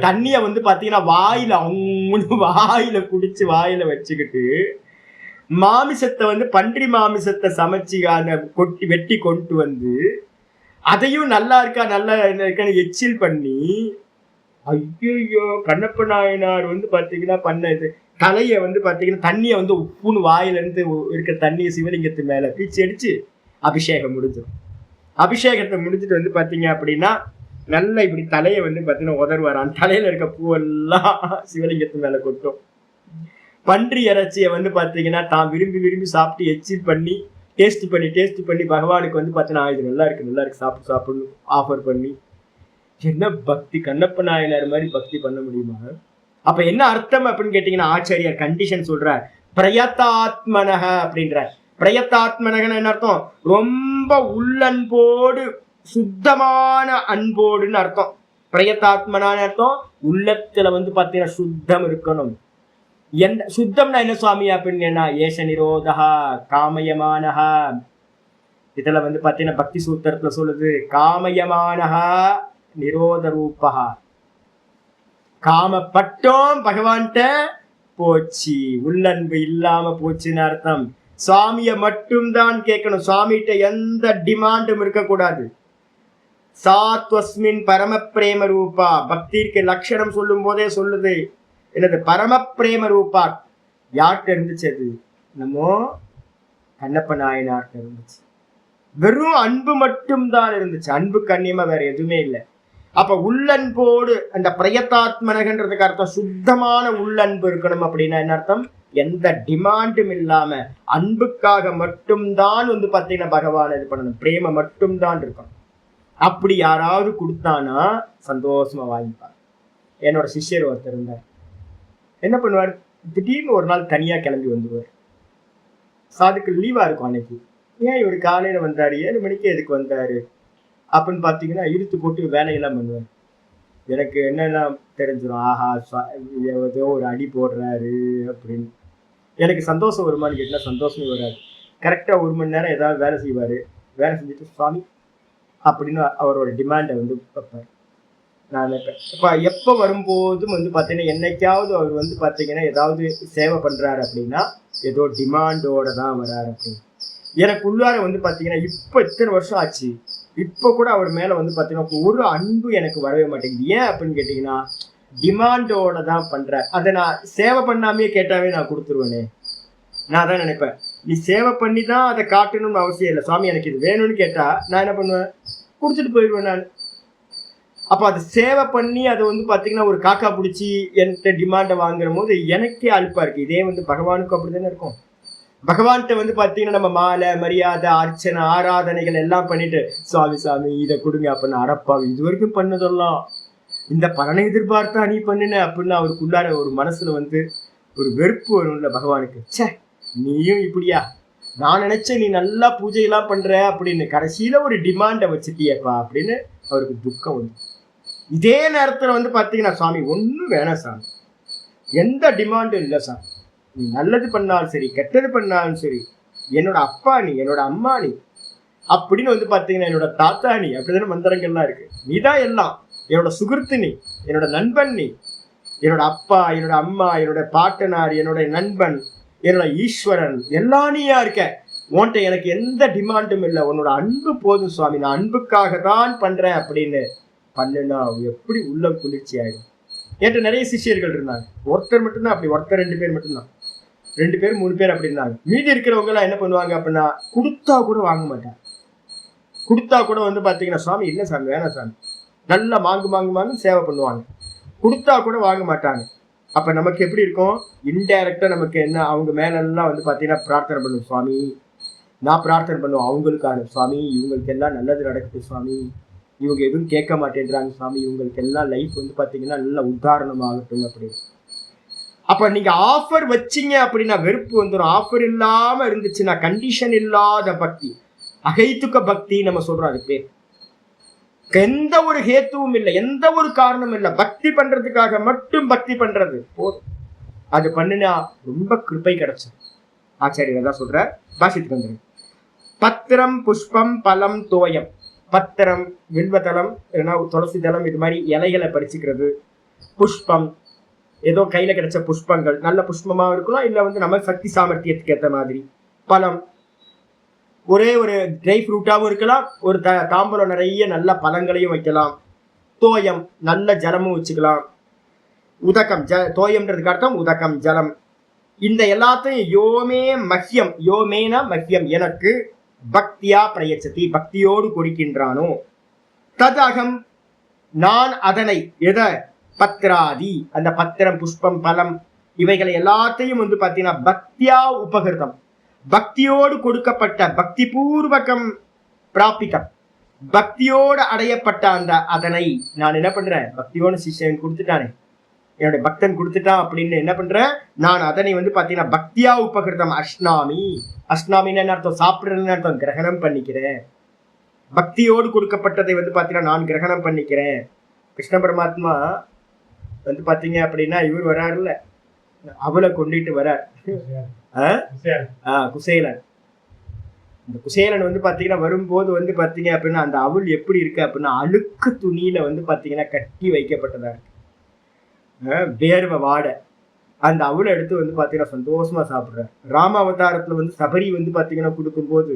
தண்ணிய வந்து பாத்தீங்கன்னா வாயில அவங்க வாயில குடிச்சு வாயில வச்சுக்கிட்டு மாமிசத்தை வந்து பன்றி மாமிசத்தை சமைச்சு அந்த வெட்டி கொண்டு வந்து அதையும் நல்லா இருக்கா நல்லா இருக்கான்னு எச்சில் பண்ணி, ஐயோ கண்ணப்ப நாயனார் வந்து பாத்தீங்கன்னா பண்ணது தலைய வந்து பாத்தீங்கன்னா தண்ணிய வந்து உப்புன்னு வாயில இருந்து இருக்கிற தண்ணிய சிவலிங்கத்து மேல பீச்சு அடிச்சு அபிஷேகம் முடிஞ்சிடும். அபிஷேகத்தை முடிஞ்சிட்டு வந்து பாத்தீங்க அப்படின்னா நல்லா இப்படி தலையை வந்து பாத்தீங்கன்னா உதறுவாரான். தலையில இருக்க பூவெல்லாம் சிவலிங்கத்து மேல கொட்டும். பன்றி இறைச்சியை வந்து பாத்தீங்கன்னா தான் விரும்பி விரும்பி சாப்பிட்டு எச்சில் பண்ணி டேஸ்ட் பண்ணி பகவானுக்கு வந்து பார்த்தீங்கன்னா இது நல்லா இருக்கு சாப்பிடு ஆஃபர் பண்ணி, என்ன பக்தி, கண்ணப்ப நாயனார் மாதிரி பக்தி பண்ண முடியுமா? அப்ப என்ன அர்த்தம் அப்படின்னு கேட்டீங்கன்னா ஆச்சாரியார் கண்டிஷன் சொல்றார், பிரயத்தாத்மனக அப்படின்றார். பிரயத்தாத்மனகன்னு என்ன அர்த்தம், ரொம்ப உள்ளன்போடு சுத்தமான அன்போடுன்னு அர்த்தம். பிரயத்தாத்மனான அர்த்தம் உள்ளத்துல வந்து பார்த்தீங்கன்னா சுத்தம் இருக்கணும். எந்த சுத்தம்னா என்ன சுவாமி அப்படின்னா ஏஷ நிரோதா காமயமானஹா. இதுல வந்து பாத்தீங்கன்னா பக்தி சூத்திரத்துல சொல்லுது காமயமானஹா நிரோத ரூபா. காமப்பட்டோம் பகவான்கிட்ட போச்சு, உள்ளன்பு இல்லாம போச்சுன்னு அர்த்தம். சுவாமிய மட்டும்தான் கேட்கணும், சுவாமிகிட்ட எந்த டிமாண்டும் இருக்கக்கூடாது. சாத்வஸ்மின் பரம பிரேம ரூபா, பக்திக்கு லட்சணம் சொல்லும் போதே சொல்லுது என்னது, பரம பிரேம ரூபா. யார்கிட்ட இருந்துச்சு அது? நம்ம கண்ணப்ப நாயனார்கிட்ட இருந்துச்சு. வெறும் அன்பு மட்டும்தான் இருந்துச்சு, அன்பு கண்ணியமா வேற எதுவுமே இல்லை. அப்ப உள்ளன்போடு, அந்த பிரயத்தாத்மனகன்றதுக்கு அர்த்தம் சுத்தமான உள்ளன்பு இருக்கணும். அப்படின்னா என்ன அர்த்தம்? எந்த டிமாண்டும் இல்லாம அன்புக்காக மட்டும்தான் வந்து பாத்தீங்கன்னா பகவான் இது பண்ணணும், பிரேம மட்டும்தான் இருக்கணும். அப்படி யாராவது கொடுத்தானா சந்தோஷமா வாங்கிப்பார். என்னோட சிஷ்யர் ஒருத்தர் இருந்தார், என்ன பண்ணுவார், திடீர்னு ஒரு நாள் தனியா கிளம்பி வந்துடுவார். சாதுக்கு லீவா இருக்கும் அன்னைக்கு. ஏன் இவர் காலையில வந்தாரு, 7 மணிக்கு எதுக்கு வந்தாரு அப்படின்னு பாத்தீங்கன்னா இழுத்து போட்டு வேலையெல்லாம் பண்ணுவார். எனக்கு என்னெல்லாம் தெரிஞ்சிடும், ஆஹா ஏதோ ஒரு அடி போடுறாரு அப்படின்னு. எனக்கு சந்தோஷம் வருமானு கேட்டா சந்தோஷமே வராது. கரெக்டா 1 மணி நேரம் ஏதாவது வேலை செய்வாரு, வேலை செஞ்சுட்டு சுவாமி அப்படின்னு அவரோட டிமாண்டை வந்து வைப்பார். நான் நினைப்பேன், இப்போ எப்போ வரும்போதும் வந்து பார்த்தீங்கன்னா என்னைக்காவது அவர் வந்து பார்த்தீங்கன்னா ஏதாவது சேவை பண்ணுறாரு அப்படின்னா ஏதோ டிமாண்டோட தான் வர்றாரு அப்படின்னு. எனக்கு உள்ளார வந்து பார்த்தீங்கன்னா இப்போ இத்தனை வருஷம் ஆச்சு, இப்போ கூட அவர் மேலே வந்து பார்த்தீங்கன்னா ஒரு அன்பு எனக்கு வரவே மாட்டேங்குது. ஏன் அப்படின்னு கேட்டிங்கன்னா டிமாண்டோட தான் பண்ணுறேன். அதை நான் சேவை பண்ணாமே கேட்டாவே நான் கொடுத்துருவேனே. நான் தான் நினைப்பேன், நீ சேவை பண்ணி தான் அதை காட்டணும்னு அவசியம் இல்லை. சுவாமி எனக்கு இது வேணும்னு கேட்டால் நான் என்ன பண்ணுவேன், கொடுத்துட்டு போயிடுவேன் நான். அப்போ அது சேவை பண்ணி அதை வந்து பார்த்தீங்கன்னா ஒரு காக்கா பிடிச்சி என்கிட்ட டிமாண்டை வாங்குற போது எனக்கே அலுப்பாக இருக்குது. இதே வந்து பகவானுக்கும் அப்படி தானே இருக்கும். பகவான்கிட்ட வந்து பார்த்தீங்கன்னா நம்ம மாலை மரியாதை அர்ச்சனை ஆராதனைகள் எல்லாம் பண்ணிட்டு சுவாமி சாமி இதை கொடுங்க அப்படின்னு, அடப்பாவி இது வரைக்கும் பண்ணதெல்லாம் இந்த பலனை எதிர்பார்த்தா நீ பண்ணுன அப்படின்னு அவருக்குள்ளார ஒரு மனசுல வந்து ஒரு வெறுப்பு வரும்ல பகவானுக்கு. சே நீயும் இப்படியா, நான் நினைச்சேன் நீ நல்லா பூஜையெல்லாம் பண்ற அப்படின்னு, கடைசியில ஒரு டிமாண்டை வச்சுட்டியப்பா அப்படின்னு அவருக்கு துக்கம் வந்து. இதே நேரத்துல வந்து பாத்தீங்கன்னா சுவாமி ஒன்றும் வேணாம் சாமி, எந்த டிமாண்டும் இல்லை சாமி, நீ நல்லது பண்ணாலும் சரி கெட்டது பண்ணாலும் சரி என்னோட அப்பா நீ, என்னோட அம்மா நீ அப்படின்னு வந்து பாத்தீங்கன்னா என்னோட தாத்தா நீ, அப்படிதானே மந்திரங்கள்லாம் இருக்கு. நீதான் எல்லாம், என்னோட சுகிருத்து நீ, என்னோட நண்பன் நீ, என்னோட அப்பா என்னோட அம்மா என்னோட பாட்டனார் என்னோட நண்பன் என்னோட ஈஸ்வரன் எல்லாம் நீயா இருக்க. உன்கிட்ட எனக்கு எந்த டிமாண்டும் இல்லை, உன்னோட அன்பு போதும் சுவாமி, நான் அன்புக்காக தான் பண்றேன் அப்படின்னு பண்ணுனா எப்படி உள்ள குளிர்ச்சி ஆயிடும். என்கிட்ட நிறைய சிஷியர்கள் இருந்தாங்க, ஒருத்தர் மட்டும்தான் அப்படி, ஒருத்தர் 2 பேர் மட்டும்தான், 2 பேர் 3 பேர் அப்படி இருந்தாங்க. மீதி இருக்கிறவங்க எல்லாம் என்ன பண்ணுவாங்க அப்படின்னா கொடுத்தா கூட வாங்க மாட்டாங்க. கொடுத்தா கூட வந்து பாத்தீங்கன்னா சுவாமி இல்லை சாமி வேணாம் சாமி, நல்லா மாங்கு சேவை பண்ணுவாங்க, கொடுத்தா கூட வாங்க மாட்டாங்க. அப்ப நமக்கு எப்படி இருக்கும், இன்டைரக்டா நமக்கு என்ன, அவங்க மேலெல்லாம் வந்து பாத்தீங்கன்னா பிரார்த்தனை பண்ணுவோம், சுவாமி நான் பிரார்த்தனை பண்ணுவோம் அவங்களுக்கான, சுவாமி இவங்களுக்கு எல்லாம் நல்லது நடக்குது சுவாமி, இவங்க எதுவும் கேட்க மாட்டேன்றாங்க சுவாமி, இவங்களுக்கு எல்லாம் லைஃப் வந்து பாத்தீங்கன்னா நல்ல உதாரணமாகட்டும் அப்படின்னு. அப்ப நீங்க ஆஃபர் வச்சிங்க அப்படின்னா வெறுப்பு வந்துடும். ஆஃபர் இல்லாம இருந்துச்சுன்னா கண்டிஷன் இல்லாத பக்தி, அகைத்துக்க பக்தி நம்ம சொல்றோம். அது பேர் எந்த ஒரு ஹேத்துவும் இல்லை, எந்த ஒரு காரணமும் இல்லை, பக்தி பண்றதுக்காக மட்டும் பக்தி பண்றது போதும். அது பண்ணினா ரொம்ப கிருப்பை கிடைச்சது. ஆச்சாரியர் தான் சொல்ற, பாஷித்துக்கு வந்துரு. பத்திரம் புஷ்பம் பலம் தோயம். பத்திரம் வில்வதளம் இல்லைன்னா துளசி தளம், இது மாதிரி இலைகளை பறிச்சுக்கிறது. புஷ்பம் ஏதோ கையில கிடைச்ச புஷ்பங்கள், நல்ல புஷ்பமா இருக்கலாம், இல்ல வந்து நம்ம சக்தி சாமர்த்தியத்துக்கு ஏற்ற மாதிரி. பழம் ஒரே ஒரு ட்ரை ஃப்ரூட்டாகவும் இருக்கலாம், ஒரு தாம்பலம் நிறைய நல்ல பழங்களையும் வைக்கலாம். தோயம் நல்ல ஜலமும் வச்சுக்கலாம். உதகம் தோயம்ன்றதுக்கு அர்த்தம் உதகம் ஜலம். இந்த எல்லாத்தையும் யோமே மஹ்யம், யோமேனா மஹ்யம் எனக்கு பக்தியா பிரயச்சதி, பக்தியோடு கொடுக்கின்றானோ, ததகம் நான் அதனை, எதை, பத்திராதி அந்த பத்திரம் புஷ்பம் பலம் இவைகளை எல்லாத்தையும் வந்து பார்த்தீங்கன்னா பக்தியா உபகிருதம், பக்தியோடு கொடுக்கப்பட்ட, பக்தி பூர்வகம் பிராபிதம், பக்தியோடு அடையப்பட்ட அந்த அதனை நான் என்ன பண்றேன், பக்தியோட சிஷ்யன் கொடுத்துட்டானே, என்னுடைய பக்தன் கொடுத்துட்டான் அப்படின்னு என்ன பண்றேன், நான் அதனை வந்து பாத்தீங்கன்னா பக்தியா உபகிருதம் அஷ்னாமி. அஷ்னாமின்னு என்ன அர்த்தம், சாப்பிடுறதுன்னு அர்த்தம், கிரகணம் பண்ணிக்கிறேன். பக்தியோடு கொடுக்கப்பட்டதை வந்து பாத்தீங்கன்னா நான் கிரகணம் பண்ணிக்கிறேன். கிருஷ்ண பரமாத்மா வந்து பாத்தீங்க அப்படின்னா இவர் வராருல்ல, அவளை கொண்டுட்டு வரார் குசேலன். இந்த குசேலன் வந்து பாத்தீங்கன்னா வரும்போது வந்து பாத்தீங்க அப்படின்னா அந்த அவள் எப்படி இருக்கு அப்படின்னா அழுக்கு துணியில வந்து பாத்தீங்கன்னா கட்டி வைக்கப்பட்டதா இருக்கு, வேர்வை வாடை. அந்த அவளை எடுத்து வந்து பார்த்தீங்கன்னா சந்தோஷமா சாப்பிட்றாரு. ராம அவதாரத்துல வந்து சபரி வந்து பார்த்தீங்கன்னா கொடுக்கும்போது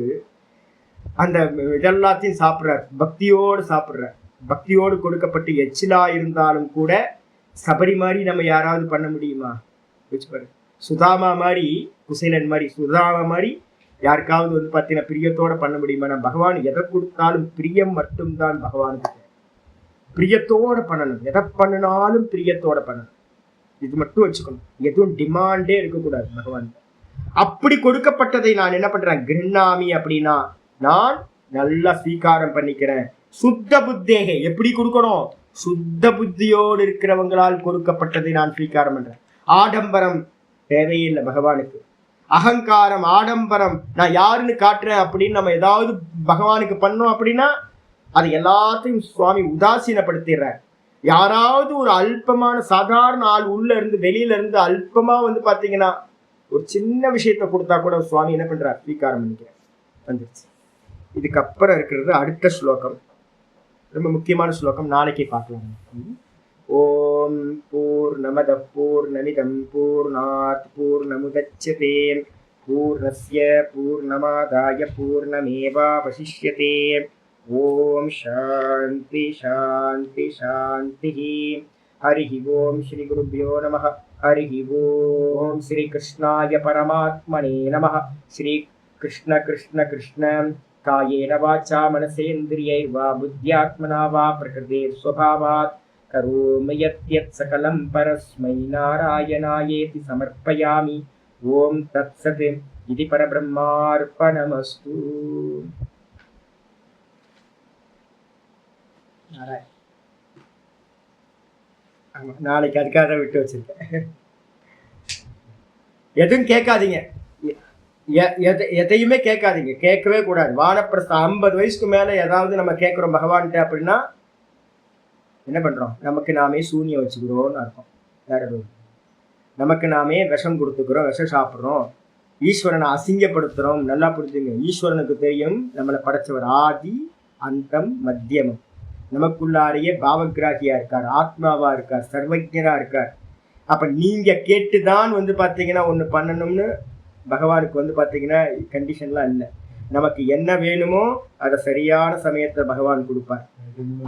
அந்த இதெல்லாத்தையும் சாப்பிட்றாரு, பக்தியோடு சாப்பிட்றார். பக்தியோடு கொடுக்கப்பட்டு எச்சிலா இருந்தாலும் கூட சபரி மாதிரி நம்ம யாராவது பண்ண முடியுமா? வச்சு பாரு. சுதாமா மாதிரி, குசேலன் மாதிரி, சுதாமா மாதிரி யாருக்காவது வந்து பார்த்தீங்கன்னா பிரியத்தோட பண்ண முடியுமா? நம்ம பகவான் எதை கொடுத்தாலும் பிரியம் மட்டும்தான் பகவானுக்கு. பிரியத்தோட பண்ணணும், எதை பண்ணினாலும் பிரியத்தோட பண்ணணும். இது மட்டும் வச்சுக்கணும், எதுவும் டிமாண்டே இருக்கக்கூடாது பகவான். அப்படி கொடுக்கப்பட்டதை நான் என்ன பண்றேன்? கிருண்ணாமி அப்படின்னா நான் நல்லா ஸ்வீகாரம் பண்ணிக்கிறேன். சுத்த புத்தேகே எப்படி கொடுக்கணும்? சுத்த புத்தியோடு இருக்கிறவங்களால் கொடுக்கப்பட்டதை நான் ஸ்வீகாரம் பண்றேன். ஆடம்பரம் தேவையில்லை பகவானுக்கு. அகங்காரம், ஆடம்பரம், நான் யாருன்னு காட்டுறேன் அப்படின்னு நம்ம ஏதாவது பகவானுக்கு பண்ணோம் அப்படின்னா அது எல்லாத்தையும் சுவாமி உதாசீனப்படுத்திடுறார். யாராவது ஒரு அல்பமான சாதாரண ஆள் உள்ள இருந்து வெளியில இருந்து அல்பமா வந்து பாத்தீங்கன்னா ஒரு சின்ன விஷயத்த கொடுத்தா கூட சுவாமி என்ன பண்றார்? ஸ்வீகாரம் பண்ணிக்கிறார். வந்துருச்சு. இதுக்கப்புறம் இருக்கிறது அடுத்த ஸ்லோகம், ரொம்ப முக்கியமான ஸ்லோகம், நாளைக்கு பார்க்கலாம். ஓம் பூர்ணமத பூர்ணமிதம் பூர்ணாத் பூர்ணமுதச்யதே பூர்ணஸ்ய பூர்ணமாதாய பூர்ணமேவாவசிஷ்யதே. ஓம் சாந்தி சாந்தி சாந்தி. ஹரிஹி ஓம் ஸ்ரீ குருப்யோ நமः. ஹரிஹி ஓம் ஸ்ரீ கிருஷ்ணாய பரமாத்மனே நமः. ஸ்ரீ கிருஷ்ண கிருஷ்ண கிருஷ்ண காயேன வாச்சா மனசேந்திரியைர்வா புத்யாத்மனா வா பிரகிருதேர் ஸ்வபாவாத் கரோமி யத் சகலம் பரஸ்மை நாராயணாயேதி சமர்ப்பயாமி. ஓம் தத்சத். இது பரபிரம்மார்ப்பணமஸ்து. நாளைக்கு அதுக்காக தான் விட்டு வச்சிருக்கேன். எதுவும் கேட்காதீங்க, எதையுமே கேட்காதீங்க, கேட்கவே கூடாது. வானப்பிரஸ்தம் 50 வயசுக்கு மேல ஏதாவது நம்ம கேட்கிறோம் பகவான்கிட்ட அப்படின்னா என்ன பண்றோம்? நமக்கு நாமே சூன்யம் வச்சுக்கிறோம்னு அர்த்தம். வேற எதுவும். நமக்கு நாமே விஷம் கொடுத்துக்கிறோம், விஷம் சாப்பிட்றோம், ஈஸ்வரனை அசிங்கப்படுத்துறோம். நல்லா புரிஞ்சுங்க, ஈஸ்வரனுக்கு தெரியும் நம்மளை படைச்சவர் ஆதி அந்தம் மத்தியமம். நமக்குள்ளாரையே பாவகிராகியா இருக்கார், ஆத்மாவா இருக்கார், சர்வஜரா இருக்கார். அப்ப நீங்க கேட்டுதான் வந்து பாத்தீங்கன்னா ஒண்ணு பண்ணணும்னு பகவானுக்கு வந்து பாத்தீங்கன்னா கண்டிஷன்லாம் இல்லை. நமக்கு என்ன வேணுமோ அதை சரியான சமயத்துல பகவான் கொடுப்பார்.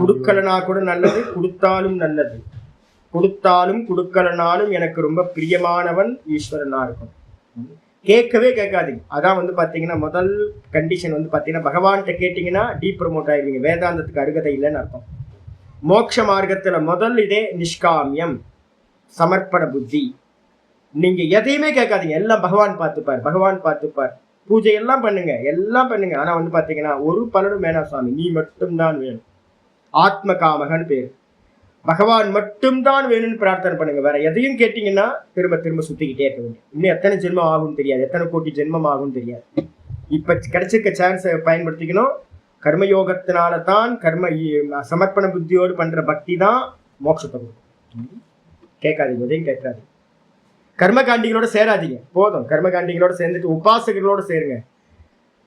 கொடுக்கலனா கூட நல்லது, கொடுத்தாலும் நல்லது. கொடுத்தாலும் கொடுக்கலனாலும் எனக்கு ரொம்ப பிரியமானவன் ஈஸ்வரனா இருக்கும். கேட்கவே கேட்காதீங்க. அதான் வந்து பாத்தீங்கன்னா முதல் கண்டிஷன் வந்து பாத்தீங்கன்னா பகவான்கிட்ட கேட்டீங்கன்னா டீப் ப்ரமோட் ஆயிருவீங்க. வேதாந்தத்துக்கு அருகதை இல்லைன்னு அர்த்தம். மோட்ச மார்க்கத்துல முதல் இதே நிஷ்காமியம், சமர்ப்பண புத்தி. நீங்க எதையுமே கேட்காதீங்க, எல்லாம் பகவான் பார்த்துப்பார், பகவான் பார்த்துப்பார். பூஜை எல்லாம் பண்ணுங்க, எல்லாம் பண்ணுங்க. ஆனா வந்து பாத்தீங்கன்னா ஒரு பலனும் வேணாம் சுவாமி, நீ மட்டும்தான் வேணும். ஆத்ம காமகன் பேர். பகவான் மட்டும்தான் வேணும்னு பிரார்த்தனை பண்ணுங்க. வேற எதையும் கேட்டீங்கன்னா திரும்ப திரும்ப சுத்திக்கிட்டே இருக்க வேண்டும். இன்னும் எத்தனை ஜென்மம் ஆகும் தெரியாது, எத்தனை கோடி ஜென்மம் ஆகும் தெரியாது. இப்ப கிடைச்சிருக்க சான்ஸை பயன்படுத்திக்கணும். கர்மயோகத்தினால தான் சமர்ப்பண புத்தியோடு பண்ற பக்தி தான் மோட்சத்தை கொடுக்கும். கேட்காதீங்க, எதையும் கேட்காதீங்க. கர்மகாண்டிகளோட சேராதீங்க, போதும். கர்மகாண்டிகளோட சேர்ந்துட்டு உபாசகர்களோட சேருங்க.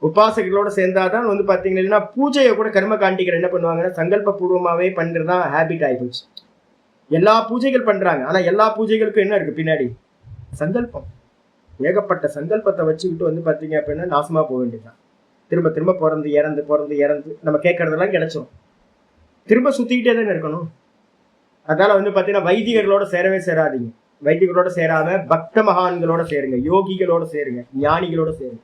உபாசகர்களோட சேர்ந்தாதான் வந்து பாத்தீங்கன்னா பூஜையை கூட கர்மகாண்டிகள் என்ன பண்ணுவாங்கன்னா சங்கல்ப பூர்வமாவே பண்றதுதான் ஹேபிட் ஆயிடுச்சு. எல்லா பூஜைகள் பண்றாங்க, ஆனா எல்லா பூஜைகளுக்கும் என்ன இருக்கு பின்னாடி? சங்கல்பம். ஏகப்பட்ட சங்கல்பத்தை வச்சுக்கிட்டு வந்து பாத்தீங்க அப்படின்னா நாசமா போக வேண்டியதுதான். திரும்ப திரும்ப பிறந்து இறந்து நம்ம கேட்கறதெல்லாம் கிடைச்சிடும். திரும்ப சுத்திக்கிட்டே தானே இருக்கணும். அதனால வந்து பாத்தீங்கன்னா வைதிகர்களோட சேரவே சேராதீங்க. வைதிகர்களோட சேராம பக்த மகான்களோட சேருங்க, யோகிகளோட சேருங்க, ஞானிகளோட சேருங்க.